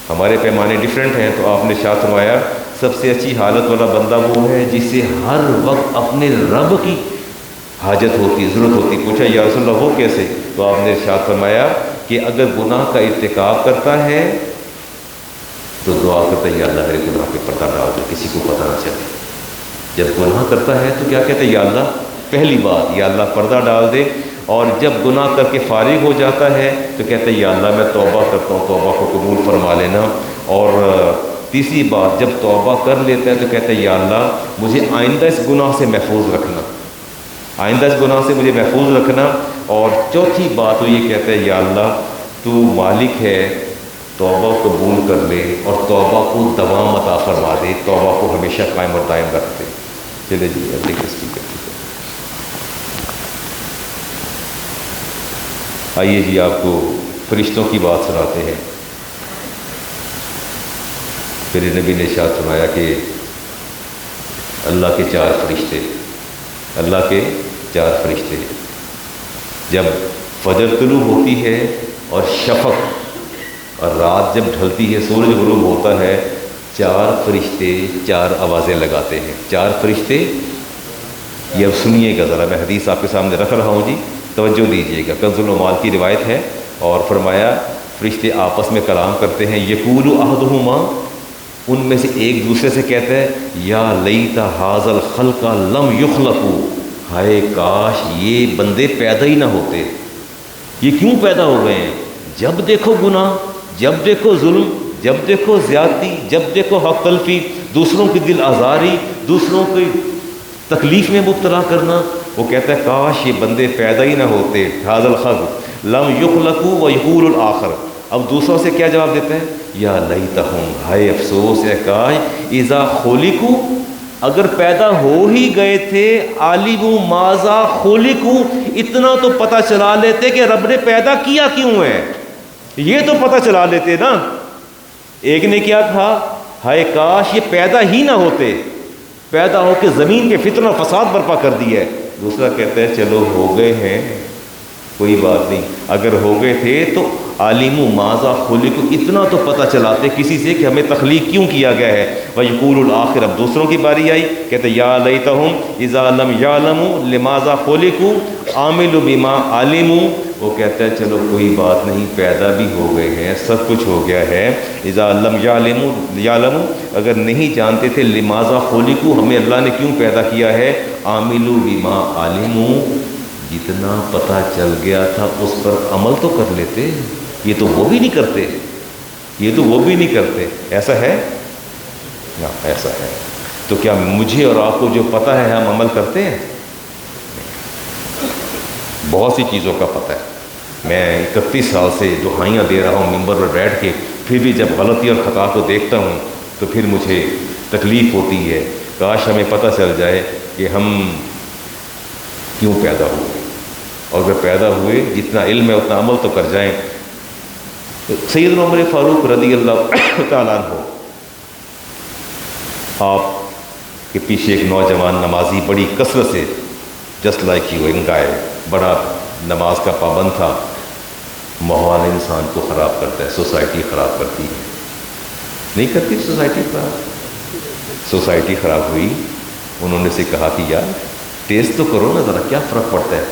ہمارے پیمانے ڈفرینٹ ہیں، تو آپ نے ارشاد فرمایا سب سے اچھی حالت والا بندہ وہ ہے جسے ہر وقت اپنے رب کی حاجت ہوتی، ضرورت ہوتی۔ پوچھا یا رسول اللہ وہ کیسے؟ تو آپ نے ارشاد فرمایا کہ اگر گناہ کا ارتکاب کرتا ہے تو دعا کرتا ہے یا اللہ میرے گناہ پہ پردہ ڈال دے، کسی کو پتہ نہ چلے۔ جب گناہ کرتا ہے تو کیا کہتے ہیں؟ یا اللہ، پہلی بات یا اللہ پردہ ڈال دے، اور جب گناہ کر کے فارغ ہو جاتا ہے تو کہتے ہیں یا اللہ میں توبہ کرتا ہوں، توبہ کو قبول فرما لینا۔ اور تیسری بات جب توبہ کر لیتا ہے تو کہتے ہیں یا اللہ مجھے آئندہ اس گناہ سے محفوظ رکھنا، آئندہ اس گناہ سے مجھے محفوظ رکھنا۔ اور چوتھی بات وہ یہ کہتے ہیں یا اللہ تو مالک ہے، توبہ قبول کر لے اور توبہ کو دوام عطا فرما دے، توبہ کو ہمیشہ قائم اور دائم رکھ دے۔ چلے جی اب دیکھ اسپیکر کی طرف آئیے جی، آپ کو فرشتوں کی بات سناتے ہیں۔ پھر نبی نے ارشاد فرمایا کہ اللہ کے چار فرشتے، اللہ کے چار فرشتے جب فجر طلوع ہوتی ہے اور شفق اور رات جب ڈھلتی ہے، سورج غروب ہوتا ہے، چار فرشتے چار آوازیں لگاتے ہیں۔ چار فرشتے، یہ اب سنیے گا ذرا، میں حدیث آپ کے سامنے رکھ رہا ہوں جی، توجہ دیجیے گا۔ کنز العمال کی روایت ہے، اور فرمایا فرشتے آپس میں کلام کرتے ہیں۔ یقول احدہما، ان میں سے ایک دوسرے سے کہتا ہے یا لیت ھذا الخلق لم یخلقوا، ہائے کاش یہ بندے پیدا ہی نہ ہوتے، یہ کیوں پیدا ہو گئے ہیں؟ جب دیکھو گناہ، جب دیکھو ظلم، جب دیکھو زیادتی، جب دیکھو حق تلفی، دوسروں کی دل آزاری، دوسروں کی تکلیف میں مبتلا کرنا۔ وہ کہتا ہے کاش یہ بندے پیدا ہی نہ ہوتے، ھذا الخلق لم یخلقوا ویقول الآخر۔ اب دوسروں سے کیا جواب دیتا ہے؟ یا لیتہم، ہائے افسوس ہے کاش، اذا خلقوا، اگر پیدا ہو ہی گئے تھے، عالموا ماذا خلقوا، اتنا تو پتہ چلا لیتے کہ رب نے پیدا کیا کیوں ہے، یہ تو پتہ چلا لیتے نا۔ ایک نے کیا کہا ہائے کاش یہ پیدا ہی نہ ہوتے، پیدا ہو کے زمین کے فتنہ و فساد برپا کر دیا ہے۔ دوسرا کہتا ہے چلو ہو گئے ہیں کوئی بات نہیں، اگر ہو گئے تھے تو عالم ماذا خلق، اتنا تو پتہ چلاتے کسی سے کہ ہمیں تخلیق کیوں کیا گیا ہے۔ ویقول الآخر، اب دوسروں کی باری آئی، کہتے یا لیتہم اذا لم یعلموا لماذا خلقوا عاملوا بما علموا۔ وہ کہتا ہے چلو کوئی بات نہیں، پیدا بھی ہو گئے ہیں، سب کچھ ہو گیا ہے۔ اذا لم یعلموا، اگر نہیں جانتے تھے لماذا خلقوا، ہمیں اللہ نے کیوں پیدا کیا ہے، عاملوا بما علموا، جتنا پتہ چل گیا تھا اس پر عمل تو کر لیتے، یہ تو وہ بھی نہیں کرتے، یہ تو وہ بھی نہیں کرتے۔ ایسا ہے نا؟ ایسا ہے۔ تو کیا مجھے اور آپ کو جو پتہ ہے ہم عمل کرتے ہیں؟ بہت سی چیزوں کا پتہ ہے، میں 31 سال سے دعائیاں دے رہا ہوں ممبر پر بیٹھ کے، پھر بھی جب غلطی اور خطا کو دیکھتا ہوں تو پھر مجھے تکلیف ہوتی ہے۔ کاش ہمیں پتہ چل جائے کہ ہم کیوں پیدا ہوئے، اور اگر پیدا ہوئے جتنا علم ہے اتنا عمل تو کر جائیں۔ سیدنا عمر فاروق رضی اللہ تعالیٰ عنہ، آپ کے پیچھے ایک نوجوان نمازی بڑی کثرت سے جسٹ لائک یو انگائے، بڑا نماز کا پابند تھا۔ ماحول انسان کو خراب کرتا ہے، سوسائٹی خراب کرتی ہے، نہیں کرتی سوسائٹی خراب؟ سوسائٹی خراب ہوئی، انہوں نے سے کہا کہ یار ٹیسٹ تو کرو نا ذرا، کیا فرق پڑتا ہے؟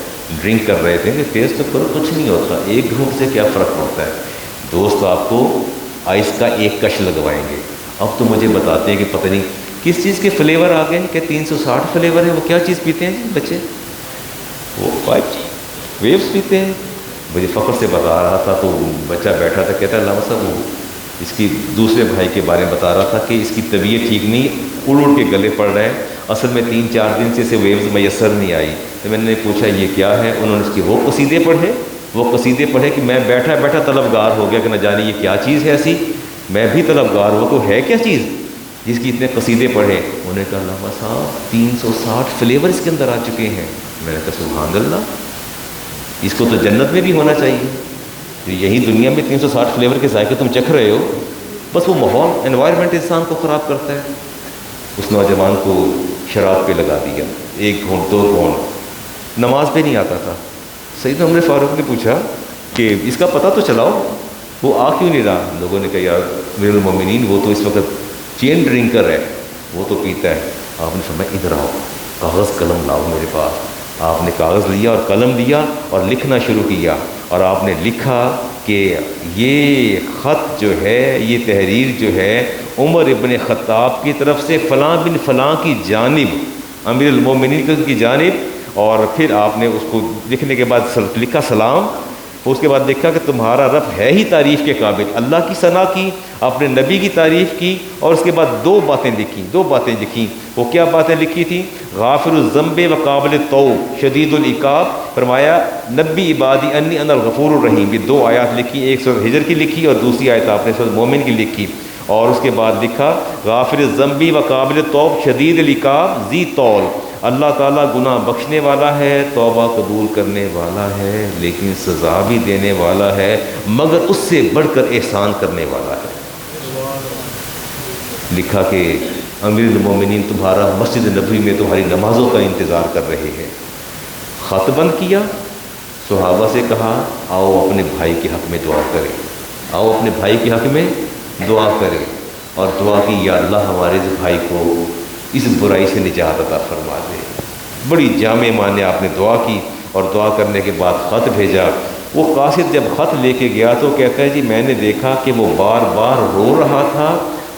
ڈرنک کر رہے تھے کہ ٹیسٹ تو کرو، کچھ نہیں ہوتا، ایک گھونٹ سے کیا فرق پڑتا ہے؟ دوست آپ کو آئس کا ایک کش لگوائیں گے. اب تو مجھے بتاتے ہیں کہ پتہ نہیں کس چیز کے فلیور آ گئے ہیں کہ 360 فلیور ہیں. وہ کیا چیز پیتے ہیں بچے؟ وہ 5G ویوز پیتے ہیں. مجھے فخر سے بتا رہا تھا تو بچہ بیٹھا تھا, کہتا ہے علامہ صاحب وہ اس کی دوسرے بھائی کے بارے میں بتا رہا تھا کہ اس کی طبیعت ٹھیک نہیں, اڑ کے گلے پڑ رہے ہیں, اصل میں 3-4 دن سے اسے ویوز میسر نہیں آئی. تو میں نے پوچھا یہ کیا ہے؟ انہوں نے اس کی وہ قصیدے پڑھے کہ میں بیٹھا بیٹھا طلبگار ہو گیا کہ نہ جانے یہ کیا چیز ہے ایسی, میں بھی طلبگار ہوا تو ہے کیا چیز جس کی اتنے قصیدے پڑھے. انہوں نے کہا علامہ صاحب 360 فلیور اس کے اندر آ چکے ہیں. میں نے کہا سبحان اللہ, اس کو تو جنت میں بھی ہونا چاہیے. یہی دنیا میں 360 فلیور کے ذائقے تم چکھ رہے ہو. بس وہ ماحول انوائرمنٹ انسان کو خراب کرتا ہے. اس نوجوان کو شراب پہ لگا دیا, 1 گھونٹ 2 گھونٹ, نماز پہ نہیں آتا تھا. سیدنا عمر فاروق نے پوچھا کہ اس کا پتہ تو چلاؤ, وہ آ کیوں نہیں رہا؟ لوگوں نے کہا یار امیر المومنین وہ تو اس وقت چین ڈرنکر ہے, وہ تو پیتا ہے. آپ نے فرمایا ادھر آؤ, کاغذ قلم لاؤ میرے پاس. آپ نے کاغذ لیا اور قلم لیا اور لکھنا شروع کیا, اور آپ نے لکھا کہ یہ خط جو ہے, یہ تحریر جو ہے عمر ابن خطاب کی طرف سے فلاں بن فلاں کی جانب, امیر المومنین کی جانب. اور پھر آپ نے اس کو لکھنے کے بعد لکھا سلام. اس کے بعد دیکھا کہ تمہارا رب ہے ہی تعریف کے قابل, اللہ کی ثنا کی, اپنے نبی کی تعریف کی, اور اس کے بعد 2 باتیں لکھیں. وہ کیا باتیں لکھی تھیں؟ غافر الذنب و قابل التوب شدید العقاب. فرمایا نبی عبادی انی انا الغفور الرحیم. یہ 2 آیات لکھی, ایک سورۃ ہجر کی لکھی اور دوسری آیت آپ نے سورۃ مومن کی لکھی. اور اس کے بعد لکھا غافر الذنب و قابل التوب شدید العقاب ذی طول. اللہ تعالیٰ گناہ بخشنے والا ہے, توبہ قبول کرنے والا ہے, لیکن سزا بھی دینے والا ہے, مگر اس سے بڑھ کر احسان کرنے والا ہے. لکھا کہ امیر المومنین تمہارا مسجد نبوی میں تمہاری نمازوں کا انتظار کر رہے ہیں. خط بند کیا, صحابہ سے کہا آؤ اپنے بھائی کے حق میں دعا کریں, آؤ اپنے بھائی کے حق میں دعا کریں. اور دعا کی یا اللہ ہمارے اس بھائی کو اس برائی سے نجات عطا فرما دے. بڑی جامع معنی آپ نے دعا کی, اور دعا کرنے کے بعد خط بھیجا. وہ قاصد جب خط لے کے گیا تو کہتا ہے جی میں نے دیکھا کہ وہ بار بار رو رہا تھا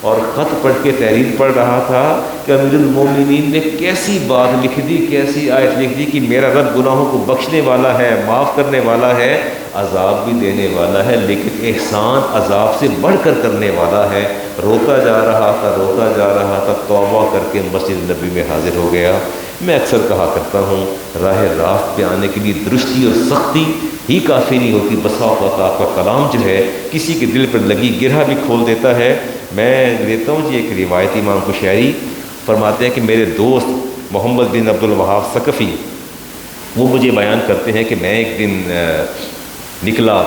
اور خط پڑھ کے تحریر پڑھ رہا تھا کہ امیر المومنین نے کیسی بات لکھ دی, کیسی آیت لکھ دی کہ میرا رب گناہوں کو بخشنے والا ہے, معاف کرنے والا ہے, عذاب بھی دینے والا ہے, لیکن احسان عذاب سے بڑھ کر کرنے والا ہے. روتا جا رہا تھا, توبہ کر کے مسجد نبی میں حاضر ہو گیا. میں اکثر کہا کرتا ہوں راہ راست پہ آنے کے لیے درستی اور سختی ہی کافی نہیں ہوتی. بسا اوقات آپ کا کلام جو ہے کسی کے دل پر لگی گرہ بھی کھول دیتا ہے. میں لیتا ہوں جی ایک روایت, امام قشیری فرماتے ہیں کہ میرے دوست محمد بن عبد الوہاب ثقفی وہ مجھے بیان کرتے ہیں کہ میں ایک دن نکلا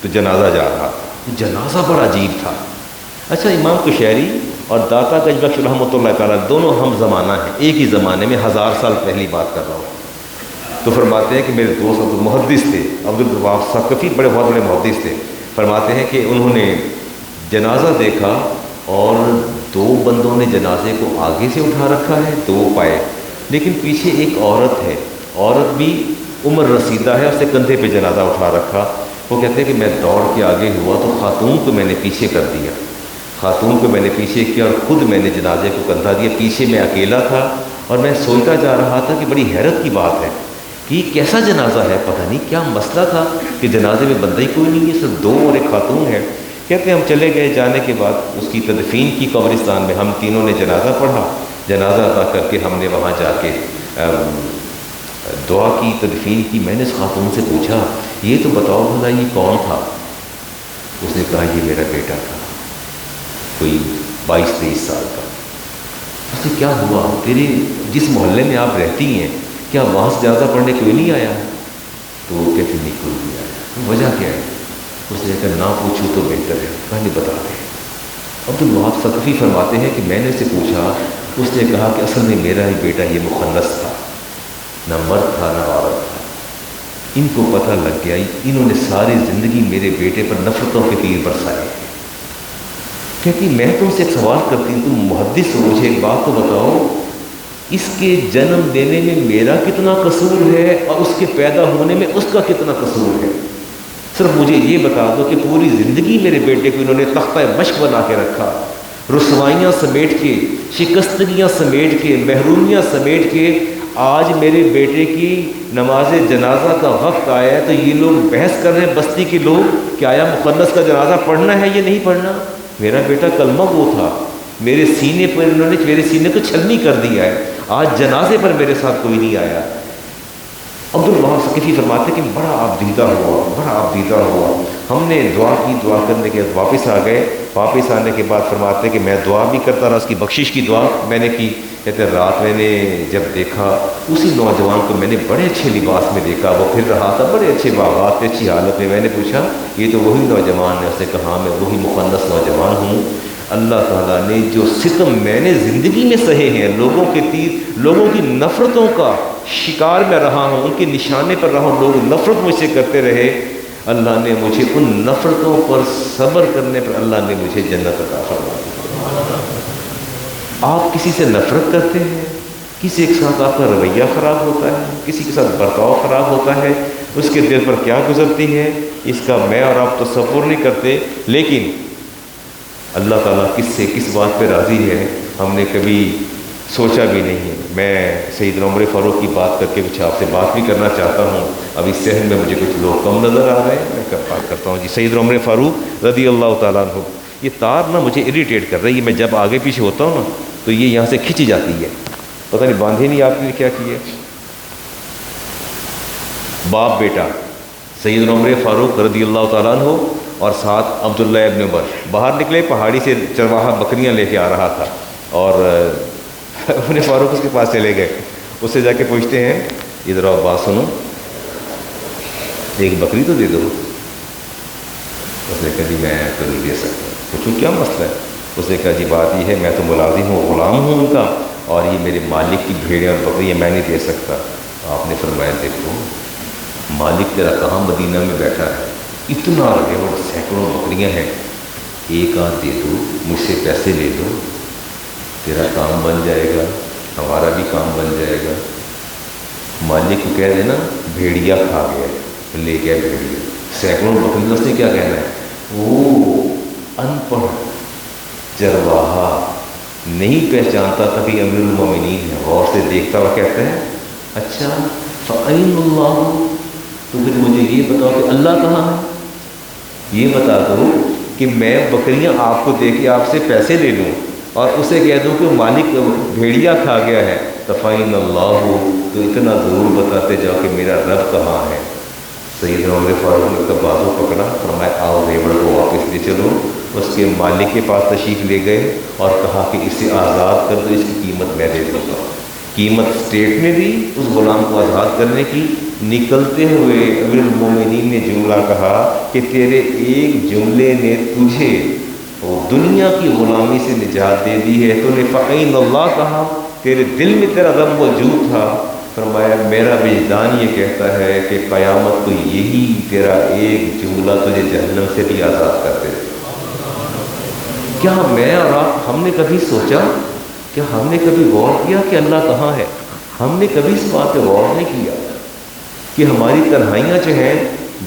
تو جنازہ جا رہا تھا. جنازہ بڑا عجیب تھا. اچھا, امام قشیری اور داتا گنج بخش رحمۃ اللہ تعالیٰ دونوں ہم زمانہ ہیں, ایک ہی زمانے میں, 1000 سال پہلی بات کر رہا ہوں. تو فرماتے ہیں کہ میرے دوست محدث تھے, عبد الوہاب ثقفی بہت بڑے محدث تھے. فرماتے ہیں کہ انہوں نے جنازہ دیکھا اور 2 بندوں نے جنازے کو آگے سے اٹھا رکھا ہے, 2 پائے, لیکن پیچھے ایک عورت ہے, عورت بھی عمر رسیدہ ہے, اس نے کندھے پہ جنازہ اٹھا رکھا. وہ کہتے ہیں کہ میں دوڑ کے آگے ہوا تو خاتون کو میں نے پیچھے کر دیا, خاتون کو میں نے پیچھے کیا اور خود میں نے جنازے کو کندھا دیا. پیچھے میں اکیلا تھا اور میں سوچتا جا رہا تھا کہ بڑی حیرت کی بات ہے کہ یہ کیسا جنازہ ہے, پتہ نہیں کیا مسئلہ تھا کہ جنازے میں بندہ ہی کوئی نہیں ہے, صرف 2 اور ایک خاتون ہے. کہتے ہیں ہم چلے گئے, جانے کے بعد اس کی تدفین کی قبرستان میں ہم تینوں نے جنازہ پڑھا. جنازہ ادا کر کے ہم نے وہاں جا کے دعا کی, تدفین کی. میں نے اس خاتون سے پوچھا یہ تو بتاؤ بھلا یہ کون تھا؟ اس نے کہا یہ میرا بیٹا تھا, کوئی 22-23 سال کا. اس سے کیا ہوا, تیرے جس محلے میں آپ رہتی ہیں کیا وہاں سے جنازہ پڑھنے کوئی نہیں آیا؟ تو وہ کہتے نہیں کوئی نہیں آیا. وجہ کیا ہے؟ اس نے کہا نہ پوچھو تو بہتر ہے, پہلے بتا دیں. عبد الوہاب ثقفی فرماتے ہیں کہ میں نے اسے پوچھا, اس نے کہا کہ اصل میں میرا ہی بیٹا یہ مخنث تھا, نہ مرد تھا نہ عورت تھا. ان کو پتہ لگ گیا, انہوں نے ساری زندگی میرے بیٹے پر نفرتوں کے تیر برسائے. کہتی میں تم سے ایک سوال کرتی ہوں, تم محدث ہو, مجھے ایک بات تو بتاؤ, اس کے جنم دینے میں میرا کتنا قصور ہے اور اس کے پیدا ہونے میں اس کا کتنا قصور ہے؟ صرف مجھے یہ بتا دو کہ پوری زندگی میرے بیٹے کو انہوں نے تختہ مشق بنا کے رکھا، رسوائیاں سمیٹ کے، شکستگیاں سمیٹ کے، محرومیاں سمیٹ کے، آج میرے بیٹے کی نماز جنازہ کا وقت آیا ہے تو یہ لوگ بحث کر رہے ہیں بستی کے لوگ کہ آیا مخنث کا جنازہ پڑھنا ہے یا نہیں پڑھنا۔ میرا بیٹا کلمہ گو تھا، میرے سینے پر انہوں نے میرے سینے کو چھلنی کر دیا ہے، آج جنازے پر میرے ساتھ کوئی نہیں آیا۔ عبدالوہاب ثقفی فرماتے کہ بڑا آبدیدہ ہوا، بڑا آبدیدہ ہوا۔ ہم نے دعا کی، دعا کرنے کے بعد واپس آ گئے۔ واپس آنے کے بعد فرماتے کہ میں دعا بھی کرتا رہا، اس کی بخشش کی دعا میں نے کی۔ کہتے رات میں نے جب دیکھا اسی نوجوان کو میں نے بڑے اچھے لباس میں دیکھا، وہ پھر رہا تھا بڑے اچھے باغات میں، اچھی حالت میں۔ میں نے پوچھا یہ تو وہی نوجوان ہے؟ اس نے کہا میں وہی مخنث نوجوان ہوں۔ اللہ تعالیٰ نے جو ستم میں نے زندگی میں سہے ہیں، لوگوں کے تیر، لوگوں کی نفرتوں کا شکار میں رہا ہوں، ان کے نشانے پر رہا ہوں، لوگ نفرت مجھ سے کرتے رہے، اللہ نے مجھے ان نفرتوں پر صبر کرنے پر اللہ نے مجھے جنت عطا فرما دی۔ آپ کسی سے نفرت کرتے ہیں، کسی کے ساتھ آپ کا رویہ خراب ہوتا ہے، کسی کے ساتھ برتاؤ خراب ہوتا ہے، اس کے دل پر کیا گزرتی ہے اس کا میں اور آپ تصور نہیں کرتے۔ لیکن اللہ تعالیٰ کس سے کس بات پہ راضی ہے ہم نے کبھی سوچا بھی نہیں ہے۔ میں سیدنا عمر فاروق کی بات کر کے کچھ آپ سے بات بھی کرنا چاہتا ہوں۔ ابھی صحن میں مجھے کچھ لوگ کم نظر آ رہے ہیں، میں بات کرتا ہوں جی سیدنا عمر فاروق رضی اللہ تعالیٰ عنہ۔ یہ تار نا مجھے اریٹیٹ کر رہی ہے، میں جب آگے پیچھے ہوتا ہوں نا تو یہ یہاں سے کھنچ جاتی ہے، پتہ نہیں باندھی نہیں آپ نے کیا کیا۔ باپ بیٹا سیدنا عمر فاروق رضی اللہ تعالیٰ عنہ اور ساتھ عبداللہ ابن عمر باہر نکلے، پہاڑی سے چرواہا بکریاں لے کے آ رہا تھا، اور عمر فاروق اس کے پاس چلے گئے، اس سے جا کے پوچھتے ہیں ادھر آؤ بات سنو، ایک بکری تو دے دو۔ اس نے کہا جی میں تو نہیں دے سکتا۔ پوچھو کیا مسئلہ ہے؟ اس نے کہا جی بات یہ ہے میں تو ملازم ہوں، غلام ہوں ان کا، اور یہ میرے مالک کی بھیڑیں اور بکریاں میں نہیں دے سکتا۔ آپ نے فرمایا دیکھو مالک تیرا کہاں مدینہ میں بیٹھا ہے، اتنا ریوڑ سینکڑوں بکریاں ہیں، ایک آدھ دے دو، مجھ سے پیسے لے دو، تیرا کام بن جائے گا، ہمارا بھی کام بن جائے گا۔ مالک کو کہہ دینا بھیڑیا کھا گیا، لے گیا بھیڑیا، سینکڑوں بکریاں۔ اس نے کیا کہنا ہے؟ وہ ان پڑھ چرواہا نہیں پہچانتا تھا کہ امیر المومنین ہے، غور سے دیکھتا ہوا کہتا ہے اچھا فَأَيْنُ اللَّهُ، تو پھر مجھے یہ بتاؤ کہ اللہ کہاں ہے؟ یہ بتا دو کہ میں بکریاں آپ کو دے کے آپ سے پیسے لے لوں اور اسے کہہ دوں کہ مالک بھیڑیا کھا گیا ہے، فَأَيْنُ اللَّهُ، تو اتنا ضرور بتاتے جاؤ کہ میرا رب کہاں ہے۔ سیدنا عمر فاروق نے اس کا بازو پکڑا، فرمایا آؤ ریوڑ کو واپس لے چلو۔ اس کے مالک کے پاس تشریف لے گئے اور کہا کہ اسے آزاد کر دو، اس کی قیمت میں دے دوں گا۔ قیمت اسٹیٹ نے دی اس غلام کو آزاد کرنے کی۔ نکلتے ہوئے امیر المومنین نے جملہ کہا کہ تیرے ایک جملے نے تجھے وہ دنیا کی غلامی سے نجات دے دی ہے۔ تو نے فَأَيْنَ اللَّهُ کہا، تیرے دل میں تیرا رب موجود تھا۔ فرمایا میرا وجدان یہ کہتا ہے کہ قیامت کو یہی تیرا ایک جملہ تجھے جہنم سے بھی آزاد کر دے۔ کیا میں اور آپ ہم نے کبھی سوچا، کیا ہم نے کبھی غور کیا کہ اللہ کہاں ہے؟ ہم نے کبھی اس بات پہ غور نہیں کیا کہ ہماری تنہائیاں جو ہیں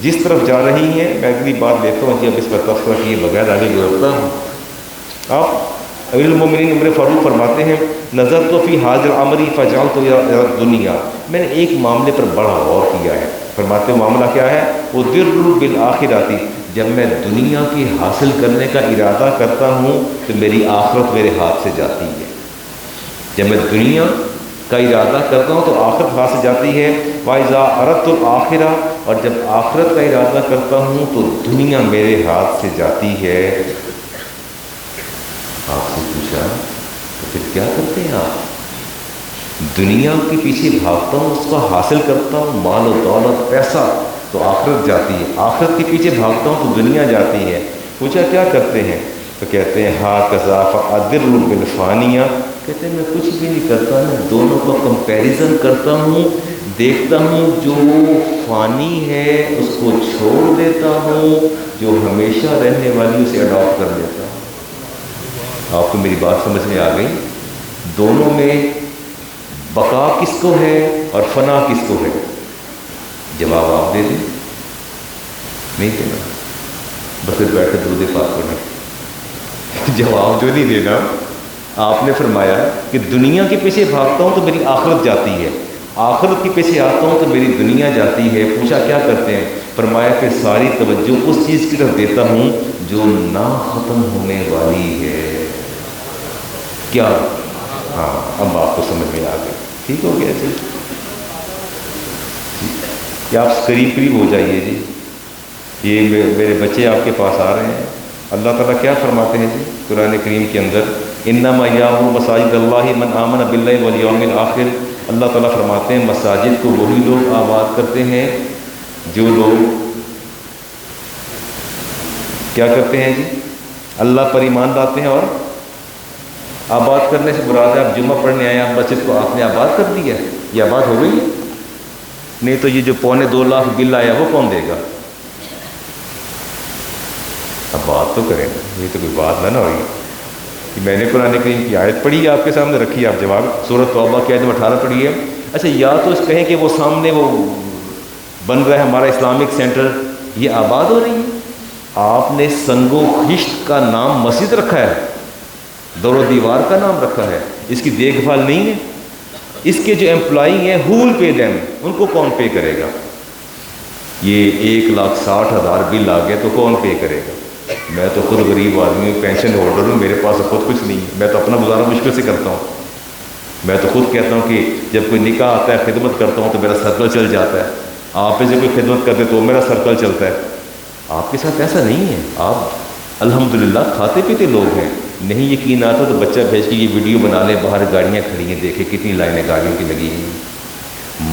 جس طرف جا رہی ہیں۔ میں اگلی بات لیتا ہوں کہ اب اس پر تبصرہ کیے بغیر آگے گزرتا ہوں۔ آپ امیر المومنین عمر فاروق فرماتے ہیں نظر تو فی حاضر عمری فجعلت دنیا، میں نے ایک معاملے پر بڑا غور کیا ہے۔ فرماتے معاملہ کیا ہے؟ وہ در بالآخراتی، جب میں دنیا کی حاصل کرنے کا ارادہ کرتا ہوں تو میری آخرت میرے ہاتھ سے جاتی ہے۔ جب میں دنیا کا ارادہ کرتا ہوں تو آخرت ہاتھ سے جاتی ہے۔ وَإِذَا أَرَدْتُ الْآخِرَةَ، اور جب آخرت کا ارادہ کرتا ہوں تو دنیا میرے ہاتھ سے جاتی ہے۔ آپ سے پوچھا تو پھر کیا کرتے ہیں آپ؟ دنیا کے پیچھے بھاگتا ہوں، اس کو حاصل کرتا ہوں، مال و دولت پیسہ، تو آخرت جاتی ہے۔ آخرت کے پیچھے بھاگتا ہوں تو دنیا جاتی ہے۔ پوچھا کیا کرتے ہیں؟ تو کہتے ہیں ہا کذا فأدر بالفانیہ، کہتے ہیں میں کچھ بھی نہیں کرتا، میں دونوں کا کمپیریزن کرتا ہوں، دیکھتا ہوں جو فانی ہے اس کو چھوڑ دیتا ہوں، جو ہمیشہ رہنے والی اسے اڈاپٹ کر لیتا ہوں۔ آپ کو میری بات سمجھ میں آ گئی؟ دونوں میں بقا کس کو ہے اور فنا کس کو ہے؟ جواب آپ دے دیں۔ نہیں دینا، بس پھر بیٹھ کر درود پاک پڑھیں۔ جواب جو نہیں دینا، آپ نے فرمایا کہ دنیا کے پیچھے بھاگتا ہوں تو میری آخرت جاتی ہے، آخرت کے پیچھے آتا ہوں تو میری دنیا جاتی ہے۔ پوچھا کیا کرتے ہیں؟ فرمایا کہ ساری توجہ اس چیز کی طرف دیتا ہوں جو نہ ختم ہونے والی ہے۔ کیا؟ ہاں، اب آپ کو سمجھ میں آ گئی، ٹھیک ہو گیا جی؟ کہ آپ قریب قریب ہو جائیے جی۔ یہ میرے بچے آپ کے پاس آ رہے ہیں، اللہ تعالیٰ کیا فرماتے ہیں جی قرآن کریم کے اندر؟ انما یامر مساجد اللہ من آمن باللہ والیوم الآخر۔ اللہ تعالیٰ فرماتے ہیں مساجد کو وہی لوگ آباد کرتے ہیں جو لوگ کیا کرتے ہیں جی؟ اللہ پر ایمان لاتے ہیں۔ اور آباد کرنے سے مراد ہے آپ جمعہ پڑھنے آئے، آپ مسجد کو آپ نے آباد کر دیا، یہ آباد ہو گئی؟ نہیں تو یہ جو 2.25 لاکھ بل آیا وہ کون دے گا؟ اب بات تو کریں، یہ تو کوئی بات نہ ہوئی کہ میں نے قرآن کریم کی آیت پڑھی، آپ کے سامنے رکھی، آپ جواب سورۃ توبہ کی آیت نمبر 18 پڑھی ہے۔ اچھا، یا تو اس کہیں کہ وہ سامنے وہ بن رہا ہے ہمارا اسلامک سینٹر، یہ آباد ہو رہی ہے؟ آپ نے سنگ و خشت کا نام مسجد رکھا ہے، دور و دیوار کا نام رکھا ہے، اس کی دیکھ بھال نہیں ہے۔ اس کے جو امپلائی ہیں who will pay them، ان کو کون پے کرے گا؟ یہ 1,60,000 بل آ گیا تو کون پے کرے گا؟ میں تو خود غریب آدمی ہوں، پینشن ہولڈر ہوں، میرے پاس خود کچھ نہیں ہے، میں تو اپنا گزارا مشکل سے کرتا ہوں۔ میں تو خود کہتا ہوں کہ جب کوئی نکاح آتا ہے خدمت کرتا ہوں تو میرا سرکل چل جاتا ہے، آپ سے کوئی خدمت کرتے تو میرا سرکل چلتا ہے۔ آپ کے ساتھ ایسا نہیں ہے، آپ الحمدللہ کھاتے پیتے لوگ ہیں۔ نہیں یقین آتا تو بچہ بھیج کے یہ ویڈیو بنا لیں، باہر گاڑیاں کھڑی ہیں، دیکھیں کتنی لائنیں گاڑیوں کی لگی ہیں۔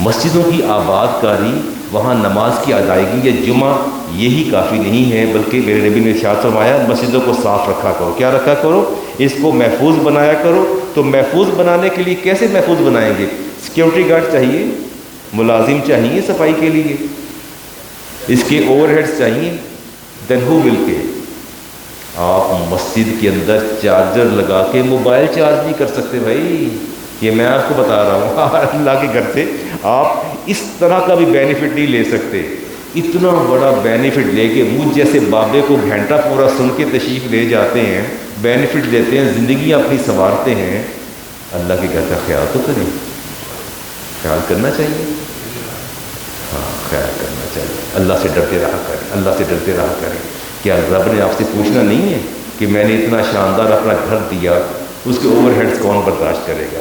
مسجدوں کی آباد کاری، وہاں نماز کی ادائیگی یا جمعہ یہی کافی نہیں ہے، بلکہ میرے نبی نے ارشاد فرمایا مسجدوں کو صاف رکھا کرو۔ کیا رکھا کرو؟ اس کو محفوظ بنایا کرو۔ تو محفوظ بنانے کے لیے کیسے محفوظ بنائیں گے؟ سیکیورٹی گارڈ چاہیے، ملازم چاہیے صفائی کے لیے، اس کے اوور ہیڈز چاہیے، دین ہو ول پے؟ آپ مسجد کے اندر چارجر لگا کے موبائل چارج نہیں کر سکتے بھائی، یہ میں آپ کو بتا رہا ہوں۔ اللہ کے گھر سے آپ اس طرح کا بھی بینیفٹ نہیں لے سکتے، اتنا بڑا بینیفٹ لے کے مجھ جیسے بابے کو گھنٹہ پورا سن کے تشریف لے جاتے ہیں، بینیفٹ لیتے ہیں، زندگی اپنی سنوارتے ہیں۔ اللہ کے گھر کا خیال تو کریں، خیال کرنا چاہیے، ہاں خیال کرنا چاہیے۔ اللہ سے ڈرتے رہا کریں، اللہ سے ڈرتے رہا کریں۔ کیا رب نے آپ سے پوچھنا نہیں ہے کہ میں نے اتنا شاندار اپنا گھر دیا، اس کے اوور ہیڈز کون برداشت کرے گا؟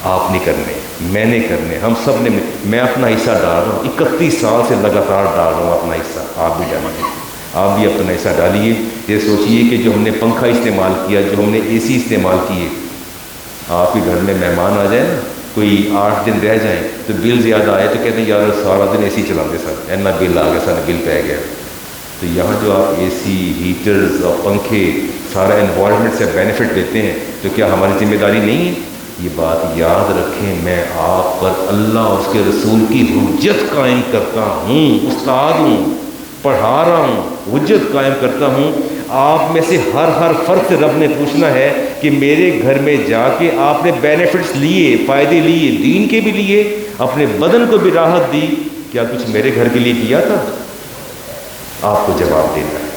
آپ نہیں کرنے، میں نے کرنے، ہم سب نے۔ میں اپنا حصہ ڈال رہا ہوں، 31 سال سے لگاتار ڈال رہا ہوں اپنا حصہ، آپ بھی ڈالیے، آپ بھی اپنا حصہ ڈالیے۔ یہ سوچئے کہ جو ہم نے پنکھا استعمال کیا، جو ہم نے اے سی استعمال کیے، آپ کے گھر میں مہمان آ جائیں نا، کوئی 8 دن رہ جائیں تو بل زیادہ آئے تو کہتے ہیں یار سارا دن اے سی چلاتے سر، اینا بل آ گیا، سارا بل پہ گیا۔ تو یہاں جو آپ اے سی، ہیٹرز اور پنکھے سارا انوائرمنٹ سے بینیفٹ لیتے ہیں، تو کیا ہماری ذمہ داری نہیں ہے؟ یہ بات یاد رکھیں، میں آپ پر اللہ اور اس کے رسول کی حجت قائم کرتا ہوں، استاد ہوں، پڑھا رہا ہوں، حجت قائم کرتا ہوں۔ آپ میں سے ہر فرد سے رب نے پوچھنا ہے کہ میرے گھر میں جا کے آپ نے بینیفٹس لیے، فائدے لیے، دین کے بھی لیے، اپنے بدن کو بھی راحت دی، کیا کچھ میرے گھر کے لیے کیا تھا؟ آپ کو جواب دینا ہے،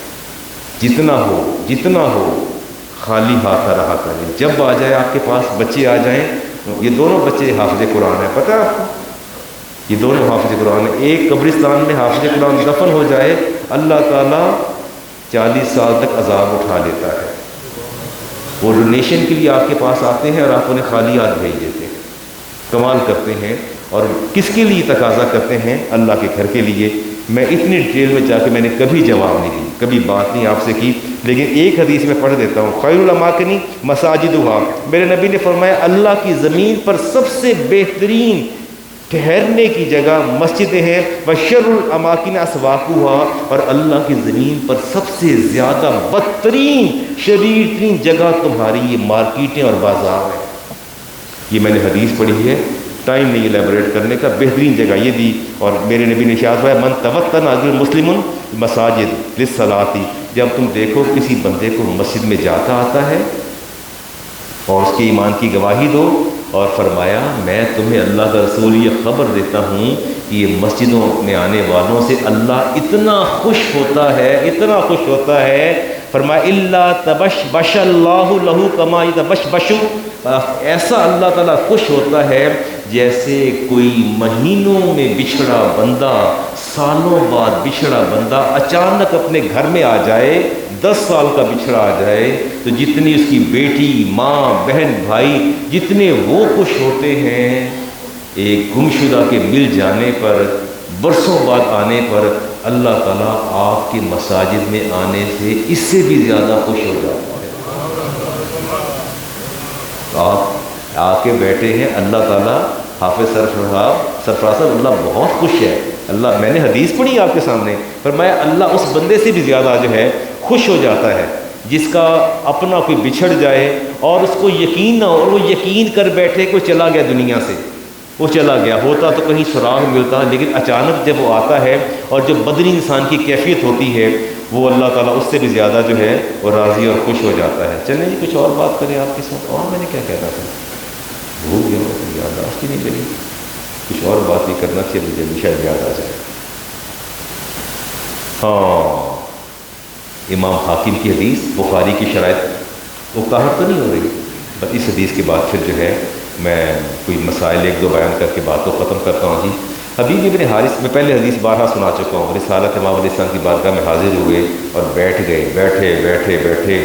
جتنا ہو خالی ہاتھ رہا کریں۔ جب آ جائے آپ کے پاس بچے آ جائیں، یہ دونوں بچے حافظ قرآن ہیں، پتہ ہے آپ کو؟ یہ دونوں حافظ قرآن ہیں۔ ایک قبرستان میں حافظ قرآن دفن ہو جائے، اللہ تعالیٰ 40 سال تک عذاب اٹھا لیتا ہے۔ وہ ڈونیشن کے لیے آپ کے پاس آتے ہیں اور آپ انہیں خالی ہاتھ بھیج دیتے ہیں، کمال کرتے ہیں۔ اور کس کے لیے تقاضا کرتے ہیں؟ اللہ کے گھر کے لیے۔ میں اتنی ڈیٹیل میں جا کے میں نے کبھی جواب نہیں دی، کبھی بات نہیں آپ سے کی، لیکن ایک حدیث میں پڑھ دیتا ہوں، خیر الاماکن مساجدہا، میرے نبی نے فرمایا اللہ کی زمین پر سب سے بہترین ٹھہرنے کی جگہ مسجدیں ہیں، وشر الاماکن اسواقہا، اور اللہ کی زمین پر سب سے زیادہ بدترین شریر ترین جگہ تمہاری یہ مارکیٹیں اور بازار ہیں۔ یہ میں نے حدیث پڑھی ہے، ٹائم نہیں الیبوریٹ کرنے کا، بہترین جگہ یہ دی۔ اور میرے نبی نے ارشاد فرمایا من توطن اجر مسلم مساجد للصلاۃ، جب تم دیکھو کسی بندے کو مسجد میں جاتا آتا ہے اور اس کے ایمان کی گواہی دو، اور فرمایا میں تمہیں اللہ کا رسول یہ خبر دیتا ہوں کہ یہ مسجدوں میں آنے والوں سے اللہ اتنا خوش ہوتا ہے، اتنا خوش ہوتا ہے، فرمایا اللہ تبشبش اللہ لہو کما یتبشبش، ایسا اللہ تعالیٰ خوش ہوتا ہے جیسے کوئی مہینوں میں بچھڑا بندہ، سالوں بعد بچھڑا بندہ اچانک اپنے گھر میں آ جائے، 10 سال کا بچھڑا آ جائے تو جتنی اس کی بیٹی، ماں، بہن، بھائی جتنے وہ خوش ہوتے ہیں، ایک گمشدہ کے مل جانے پر، برسوں بعد آنے پر اللہ تعالیٰ آپ کے مساجد میں آنے سے اس سے بھی زیادہ خوش ہو جاتا ہے۔ آپ آ کے بیٹھے ہیں، اللہ تعالیٰ، حافظ سرفراز صاحب، اللہ بہت خوش ہے، اللہ، میں نے حدیث پڑھی آپ کے سامنے، فرمایا اللہ اس بندے سے بھی زیادہ جو ہے خوش ہو جاتا ہے جس کا اپنا کوئی بچھڑ جائے اور اس کو یقین نہ ہو، اور وہ یقین کر بیٹھے کہ وہ چلا گیا دنیا سے، وہ چلا گیا، ہوتا تو کہیں سراغ ملتا، لیکن اچانک جب وہ آتا ہے اور جب بدنی انسان کی کیفیت ہوتی ہے، وہ اللہ تعالیٰ اس سے بھی زیادہ جو ہے وہ راضی اور خوش ہو جاتا ہے۔ چلیں جی کچھ اور بات کریں آپ کے ساتھ، اور میں نے کیا کہنا تھا، بھول گیا، یادداشت ہی نہیں چلی، کچھ اور بات بھی کرنا چاہیے مجھے، شاید یاد آ جائے۔ ہاں، امام حاکم کی حدیث، بخاری کی شرائط، وہ کاہٹ تو نہیں ہو رہی، بس اس حدیث کے بعد پھر جو ہے میں کوئی مسائل ایک دو بیان کر کے بات کو ختم کرتا ہوں۔ جی حبیب ابن حارث، میں پہلے حدیث بارہا سنا چکا ہوں، رسالت امام علیہ السلام کی بارگاہ میں حاضر ہوئے اور بیٹھ گئے، بیٹھے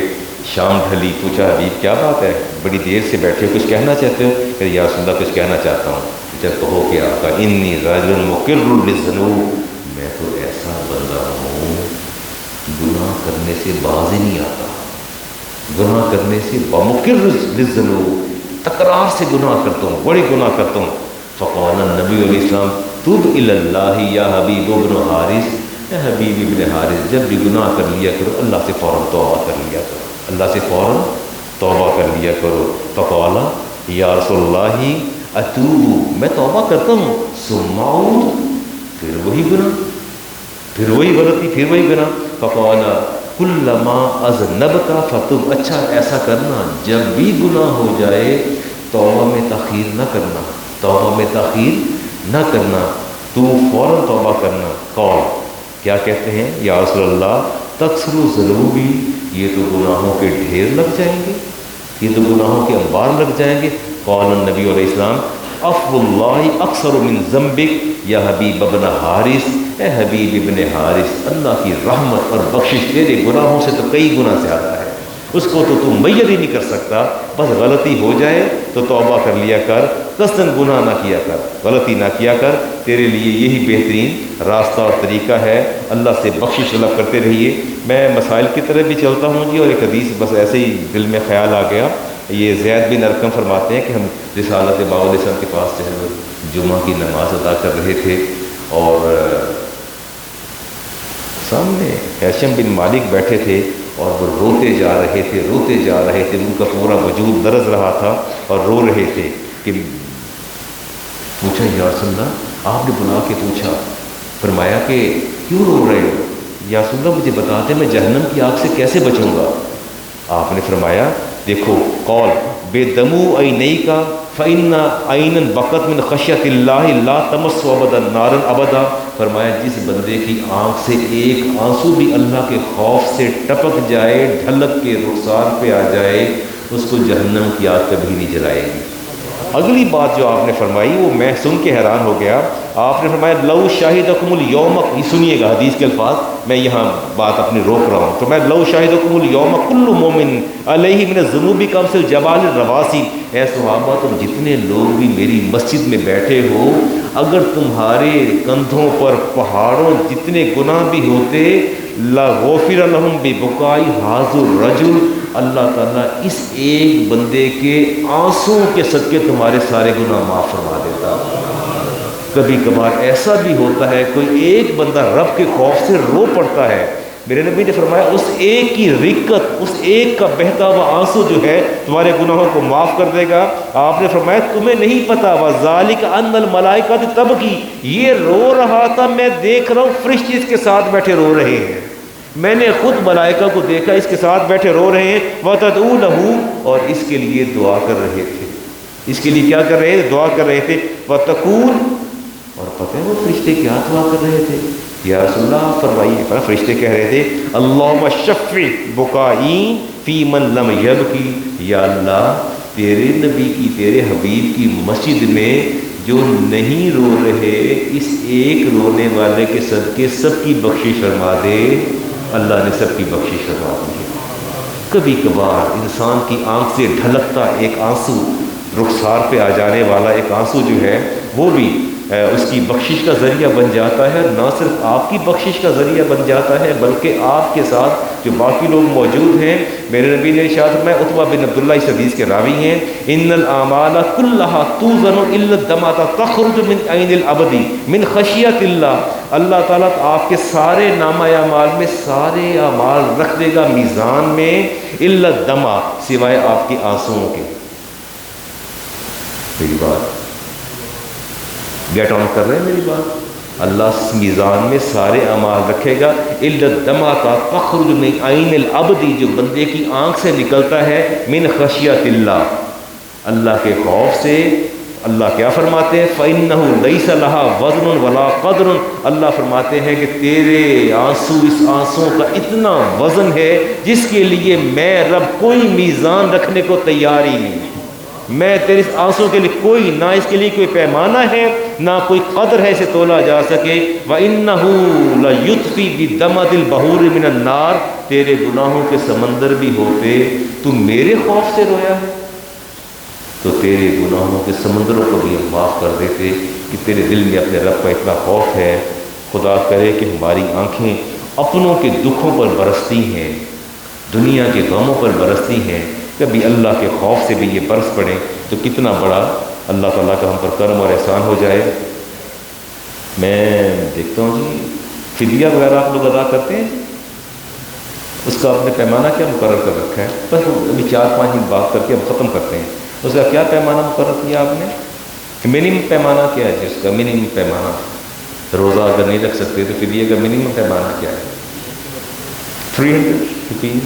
شام ڈھلی، پوچھا حبیب کیا بات ہے، بڑی دیر سے بیٹھے ہو، کچھ کہنا چاہتے ہو؟ کہ یا رسول اللہ کچھ کہنا چاہتا ہوں۔ جب کہو کہ آقا انی رجل مقر للذنوب، میں تو ایسا بندہ ہوں گناہ کرنے سے باز ہی نہیں آتا، گناہ کرنے سے مقر للذنوب، تکرار سے گناہ کرتا ہوں، بڑے گناہ کرتا ہوں۔ فقال النبی علیہ السلام تب الی اللہ یا حبیب ابن حارث، اے حبیب ابن حارث جب بھی گناہ کر لیا کرو اللہ سے فوراً توبہ کر لیا کرو، اللہ سے فوراً توبہ کر لیا کرو۔ فقال یا رسول اللہ اتوب، میں توبہ کرتا ہوں، ثم اعود، پھر وہی گناہ، پھر وہی غلطی، پھر وہی گناہ۔ فقال کلما اذنبت فتب، اچھا ایسا کرنا جب بھی گناہ ہو جائے توبہ میں تاخیر نہ کرنا، توبہ میں تاخیر نہ کرنا، تو فوراً توبہ کرنا۔ قول کیا کہتے ہیں یا رسول اللہ تکثر ذنوبی، یہ تو گناہوں کے ڈھیر لگ جائیں گے، یہ تو گناہوں کے انبار لگ جائیں گے۔ قول النبی علیہ السلام عفو اللہ اکثر من ذنبک یا حبیب ابن حارث، اے حبیب ابن حارث اللہ کی رحمت اور بخشش تیرے گناہوں سے تو کئی گنا زیادہ ہے، اس کو تو میت ہی نہیں کر سکتا، بس غلطی ہو جائے تو توبہ کر لیا کر، قصداً گناہ نہ کیا کر، غلطی نہ کیا کر، تیرے لیے یہی بہترین راستہ اور طریقہ ہے، اللہ سے بخشش طلب کرتے رہیے۔ میں مسائل کی طرف بھی چلتا ہوں جی، اور ایک حدیث بس ایسے ہی دل میں خیال آ گیا، یہ زید بن ارقم فرماتے ہیں کہ ہم رسالت باب علیہ السلام کے پاس جو ہے جمعہ کی نماز ادا کر رہے تھے، اور سامنے ہیثم بن مالک بیٹھے تھے اور وہ روتے جا رہے تھے، ان کا پورا وجود لرز رہا تھا اور رو رہے تھے کہ پوچھا یا رسول اللہ، آپ نے بلا کے پوچھا، فرمایا کہ کیوں رو رہے ہو؟ یا رسول اللہ مجھے بتا دیں میں جہنم کی آگ سے کیسے بچوں گا؟ آپ نے فرمایا دیکھو، قول بے دمو عینیک فإن عینا بقت من خشیت اللہ لا تمس ابدا نارا ابدا، فرمایا جس بندے کی آنکھ سے ایک آنسو بھی اللہ کے خوف سے ٹپک جائے، ڈھلک کے رخسار پہ آ جائے، اس کو جہنم کی آگ کبھی نہیں جلائے گی۔ اگلی بات جو آپ نے فرمائی وہ میں سن کے حیران ہو گیا، آپ نے فرمایا لو شاہدکم الیوم، یہ سنیے گا حدیث کے الفاظ، میں یہاں بات اپنی روک رہا ہوں، تو میں لو شاہدکم الیوم کل مومن علیہ من الذنوب کمثل جبال الرواسي، اے صحابہ تم جتنے لوگ بھی میری مسجد میں بیٹھے ہو، اگر تمہارے کندھوں پر پہاڑوں جتنے گناہ بھی ہوتے، لغفر لهم ببکاء هذا الرجل، اللہ تعالیٰ اس ایک بندے کے آنسوں کے صدقے تمہارے سارے گناہ معاف فرما دیتا۔ کبھی کبھار ایسا بھی ہوتا ہے کوئی ایک بندہ رب کے خوف سے رو پڑتا ہے، میرے نبی نے فرمایا اس ایک کی رقت، اس ایک کا بہتا ہوا آنسو جو ہے تمہارے گناہوں کو معاف کر دے گا۔ آپ نے فرمایا تمہیں نہیں پتا وَذَلِكَ أَنَّ الْمَلَائِكَةَ تَبْكِي، یہ رو رہا تھا، میں دیکھ رہا ہوں فرشتے اس کے ساتھ بیٹھے رو رہے ہیں، میں نے خود ملائکہ کو دیکھا اس کے ساتھ بیٹھے رو رہے ہیں، وَتَدْعُو لَهُ، اور اس کے لیے دعا کر رہے تھے۔ اس کے لیے کیا کر رہے تھے؟ دعا کر رہے تھے وَتَقُولُ، اور پتہ ہے وہ فرشتے کیا دعا کر رہے تھے؟ یا رسول اللہ فرمائیے، فرشتے کہہ رہے تھے اللہم شفع بکائی فی من لم یبکی، یا اللہ تیرے نبی کی، تیرے حبیب کی مسجد میں جو نہیں رو رہے، اس ایک رونے والے کے صدقے سب کی بخشش فرما دے۔ اللہ نے سب کی بخشش فرما دی۔ کبھی کبھار انسان کی آنکھ سے ڈھلکتا ایک آنسو، رخسار پہ آ جانے والا ایک آنسو جو ہے، وہ بھی اس کی بخشش کا ذریعہ بن جاتا ہے۔ نہ صرف آپ کی بخشش کا ذریعہ بن جاتا ہے بلکہ آپ کے ساتھ جو باقی لوگ موجود ہیں۔ میرے نبی نے ارشاد فرمایا، عتبہ بن عبداللہ اس حدیث کے راوی ہیں، ان الاعمال کلها توزن الا الدمعۃ تخرج من عین العبد من خشیۃ اللہ، اللہ تعالیٰ آپ کے سارے نامہ اعمال میں سارے اعمال رکھ دے گا میزان میں، الا الدمع، سوائے آپ کے آنسوؤں کے۔ میری بات گیٹ آن کر رہے ہیں میری بات؟ اللہ میزان میں سارے اعمال رکھے گا، الا الدمع تخرج من عین العبد، جو بندے کی آنکھ سے نکلتا ہے، من خشیۃ اللہ، اللہ کے خوف سے۔ اللہ کیا فرماتے ہیں؟ فَإِنَّهُ لَيْسَ لَهَا وَزْنٌ وَلَا قَدْرٌ، اللہ فرماتے ہیں کہ تیرے آنسو، اس آنسو کا اتنا وزن ہے جس کے لیے میں رب کوئی میزان رکھنے کو تیار ہی نہیں، میں تیرے اس آنسو کے لیے کوئی، نہ اس کے لیے کوئی پیمانہ ہے، نہ کوئی قدر ہے اسے تولا جا سکے۔ وَإِنَّهُ لَيُطْفِي بِدَمَعِ الْبَحُورِ مِنَ النَّارِ، تیرے گناہوں کے سمندر بھی ہوتے، تو میرے خوف سے رویا ہے تو تیرے گناہوں کے سمندروں کو بھی ہم معاف کر دیتے، کہ تیرے دل میں اپنے رب کا اتنا خوف ہے۔ خدا کرے کہ ہماری آنکھیں اپنوں کے دکھوں پر برستی ہیں، دنیا کے غموں پر برستی ہیں، کبھی اللہ کے خوف سے بھی یہ برس پڑے تو کتنا بڑا اللہ تعالیٰ کا ہم پر کرم اور احسان ہو جائے۔ میں دیکھتا ہوں جی فدیہ وغیرہ آپ لوگ ادا کرتے ہیں، اس کا آپ نے پیمانہ کیا مقرر کر رکھا ہے؟ بس ابھی 4-5 منٹ بات کر کے اب ختم کرتے ہیں۔ اس کا کیا پیمانہ مقرر کیا آپ نے؟ منیمم پیمانہ کیا ہے؟ جس کا منیمم پیمانہ، روزہ اگر نہیں رکھ سکتے تو فدیہ کا منیمم پیمانہ کیا ہے؟ 300 روپیز،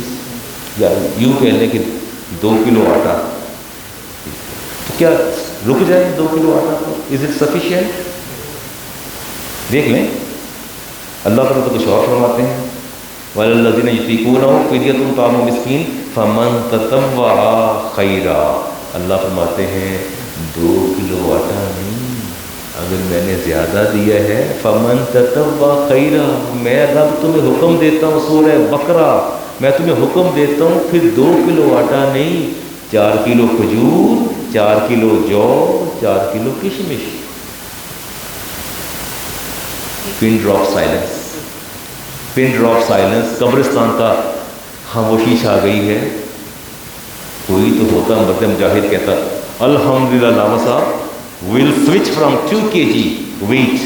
یا یوں کہہ لیں کہ 2 کلو آٹا، تو کیا رک جائے 2 کلو آٹا پر؟ Is it sufficient? دیکھ لیں، اللہ تعالیٰ تو کچھ اور فرماتے ہیں، وَلَلَّذِينَ يُطِيقُونَهُ فِدْيَةٌ طَعَامُ مِسْكِينٍ فَمَن تَطَوَّعَ خَيْرًا، اللہ فرماتے ہیں 2 کلو آٹا نہیں، اگر میں نے زیادہ دیا ہے، فَمَن تَطَوَّعَ خَيْرًا، میں رب تمہیں حکم دیتا ہوں، سورہ بقرہ میں تمہیں حکم دیتا ہوں، پھر 2 کلو آٹا نہیں، 4 کلو کھجور، 4 کلو جو، 4 کلو کشمش۔ Pin drop silence, pin drop silence, قبرستان کا خاموشی چھا گئی ہے۔ کوئی تو ہوتا مرد مجاہد کہتا الحمدللہ علامہ صاحب well switch from 2 kg wheat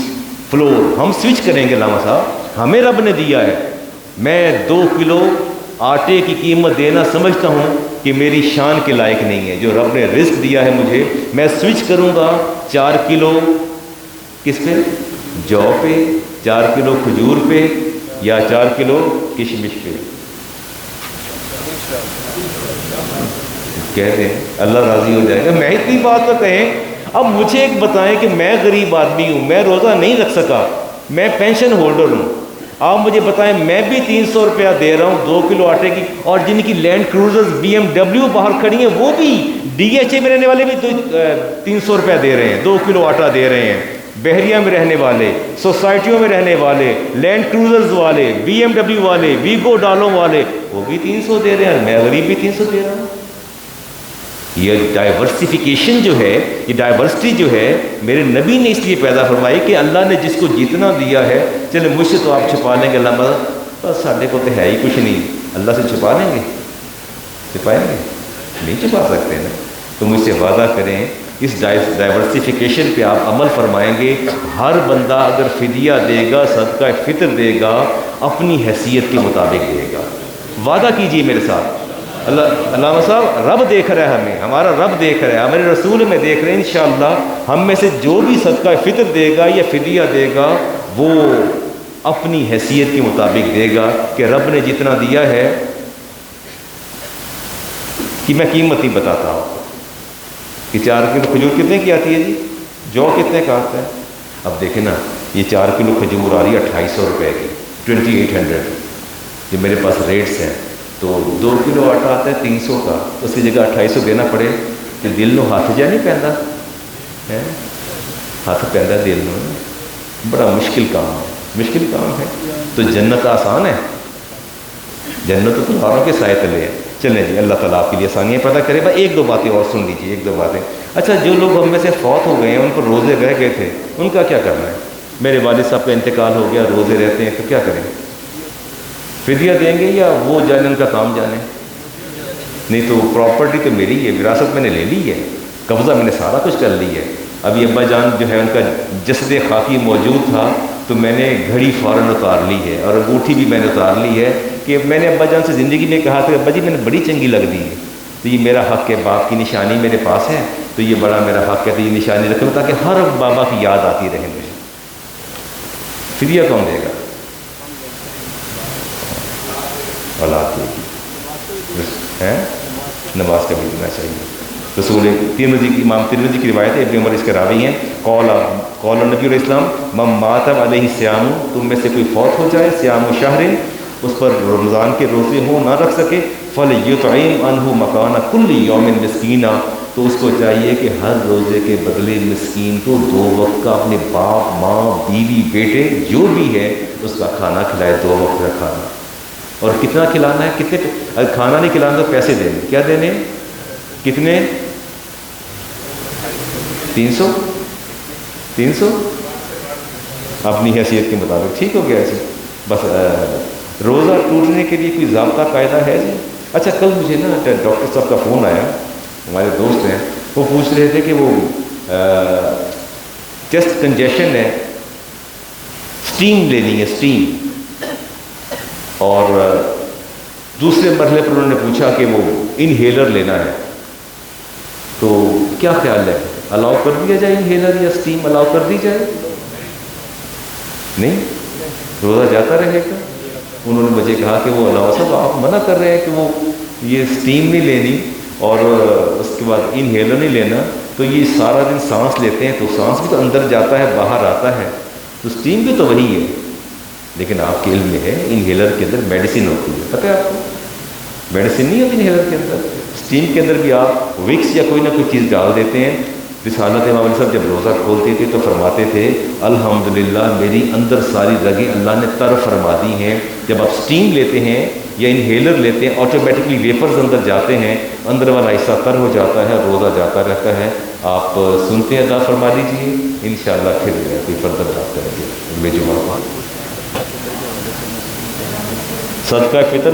flour, ہم سوئچ کریں گے علامہ صاحب، ہمیں رب نے دیا ہے، میں 2 کلو آٹے کی قیمت دینا سمجھتا ہوں کہ میری شان کے لائق نہیں ہے، جو رب نے رزق دیا ہے مجھے، میں سوئچ کروں گا 4 کلو کس پہ؟ جو پہ، 4 کلو کھجور پہ، یا 4 کلو کشمش پہ۔ کہتے ہیں اللہ راضی ہو جائے گا۔ میں اتنی بات تو کہیں، اب مجھے ایک بتائیں کہ میں غریب آدمی ہوں، میں روزہ نہیں رکھ سکا، میں پینشن ہولڈر ہوں، آپ مجھے بتائیں میں بھی 300 روپیہ دے رہا ہوں 2 کلو آٹے کی، اور جن کی لینڈ کروزرز BMW باہر کھڑی ہیں وہ بھی DHA میں رہنے والے بھی 300 روپیہ دے رہے ہیں، 2 کلو آٹا دے رہے ہیں، بحریہ میں رہنے والے، سوسائٹیوں میں رہنے والے، لینڈ کروزرز والے، BMW والے، ویگو ڈالوں والے، وہ بھی 300 دے رہے ہیں، میں غریب بھی 300 دے رہا ہوں۔ یہ ڈائیورسیفیکیشن جو ہے، یہ ڈائیورسٹی جو ہے، میرے نبی نے اس لیے پیدا فرمائی کہ اللہ نے جس کو جتنا دیا ہے، چلے مجھ سے تو آپ چھپا لیں گے اللہ، بس ساڈے کو تو ہے ہی کچھ نہیں، اللہ سے چھپا لیں گے؟ چھپائیں گے؟ نہیں چھپا سکتے نا، تو مجھ سے وعدہ کریں اس ڈائیورسیفیکیشن پہ آپ عمل فرمائیں گے۔ ہر بندہ اگر فدیہ دے گا، صدقہ فطر دے گا، اپنی حیثیت کے مطابق دے گا۔ وعدہ کیجیے میرے ساتھ، اللہ علامہ صاحب رب دیکھ رہا ہے ہمیں، ہمارا رب دیکھ رہا ہے، ہمارے رسول میں دیکھ رہے ہیں، انشاءاللہ ہم میں سے جو بھی صدقہ فطر دے گا یا فدیہ دے گا وہ اپنی حیثیت کے مطابق دے گا، کہ رب نے جتنا دیا ہے، کہ میں قیمت ہی بتاتا ہوں، کہ 4 کلو کھجور کتنے کی آتی ہے جی؟ جو کتنے کا آتا ہے؟ اب دیکھیں نا، یہ 4 کلو کھجور آ رہی ہے 2800 روپے کی، 2800 جو میرے پاس ریٹس ہیں، تو 2 کلو آٹا آتا ہے 300 کا، اس کی جگہ 2800 دینا پڑے کہ دل نو ہاتھ جا نہیں پہنتا ہے، ہاتھ پہنتا دل نو، بڑا مشکل کام ہے، مشکل کام ہے۔ تو جنت آسان ہے؟ جنت تو تلواروں کے سائے تلے ہے۔ چلیں جی، اللہ تعالیٰ آپ کے لیے آسانیاں پیدا کرے۔ بھائی 1-2 باتیں اور سن لیجیے، 1-2 باتیں۔ اچھا، جو لوگ ہم میں سے فوت ہو گئے ہیں، ان پر روزے رہ گئے تھے، ان کا کیا کرنا ہے؟ میرے والد صاحب کا انتقال ہو گیا، روزے رہتے ہیں، تو کیا کریں؟ فدیہ دیں گے یا وہ جانے ان کا کام جانے؟ نہیں تو پراپرٹی تو میری ہے، وراثت میں نے لے لی ہے، قبضہ میں نے سارا کچھ کر لی ہے۔ ابھی ابا جان جو ہے ان کا جسد خاکی موجود تھا، تو میں نے گھڑی فوراً اتار لی ہے، اور انگوٹھی بھی میں نے اتار لی ہے، کہ میں نے ابا جان سے زندگی میں کہا تھا، ابا جی میں نے بڑی چنگی لگ دی ہے، تو یہ میرا حق ہے، باپ کی نشانی میرے پاس ہے، تو یہ بڑا میرا حق ہے، تو یہ نشانی رکھو تاکہ ہر بابا کی یاد آتی رہے مجھے۔ فدیہ کون دے گا؟ اولاد دے گی ہے، نماز کا بھی دینا چاہیے۔ رسول ترمذی کی، امام ترمذی کی روایت ہے، ابن عمر اس کے راوی ہیں، قول نبی علیہ السلام من مات علیہ الصیام، تم میں سے کوئی فوت ہو جائے، صیام شہر، اس پر رمضان کے روزے ہوں، نہ رکھ سکے، فلیطعم عنہ مکان کل یوم مسکینا، تو اس کو چاہیے کہ ہر روزے کے بدلے مسکین کو 2 وقت کا، اپنے باپ ماں بیوی بیٹے جو بھی ہے اس کا کھانا کھلائے، 2 وقت کا کھانا۔ اور کتنا کھلانا ہے؟ کتنے؟ اگر کھانا نہیں کھلانا تو پیسے دینے، کیا دینے؟ کتنے؟ 300 اپنی حیثیت کے مطابق، ٹھیک ہو گیا ایسے؟ بس روزہ ٹوٹنے کے لیے کوئی ضابطہ قاعدہ ہے جی؟ اچھا، کل مجھے نا ڈاکٹر صاحب کا فون آیا، ہمارے دوست ہیں، وہ پوچھ رہے تھے کہ وہ چیسٹ کنجیشن ہے، سٹیم لینی ہے، سٹیم، اور دوسرے مرحلے پر انہوں نے پوچھا کہ وہ انہیلر لینا ہے، تو کیا خیال ہے، الاؤ کر دیا جائے انہیلر یا سٹیم الاؤ کر دی جائے؟ نہیں، روزہ جاتا رہے گا؟ انہوں نے مجھے کہا کہ وہ علامہ صاحب آپ منع کر رہے ہیں کہ وہ یہ سٹیم نہیں لینی اور اس کے بعد انہیلر نہیں لینا، تو یہ سارا دن سانس لیتے ہیں، تو سانس بھی تو اندر جاتا ہے باہر آتا ہے، تو سٹیم بھی تو وہی ہے، لیکن آپ کے علم میں ہے انہیلر کے اندر میڈیسن ہوتی ہے، پتہ ہے آپ کو؟ میڈیسن نہیں ہوتی انہیلر کے اندر، سٹیم کے اندر بھی آپ وکس یا کوئی نہ کوئی چیز ڈال دیتے ہیں۔ رسالت امام علی صاحب جب روزہ کھولتے تھے تو فرماتے تھے الحمدللہ میری اندر ساری رگیں اللہ نے تر فرما دی ہیں۔ جب آپ سٹیم لیتے ہیں یا انہیلر لیتے ہیں، آٹومیٹکلی ویپرز اندر جاتے ہیں، اندر والا حصہ تر ہو جاتا ہے، روزہ جاتا رہتا ہے۔ آپ سنتے ہیں، ادا فرما دیجیے، انشاءاللہ پھر کوئی فردر بات کریں گے اگلے جمعہ کو۔ صدقہ فطر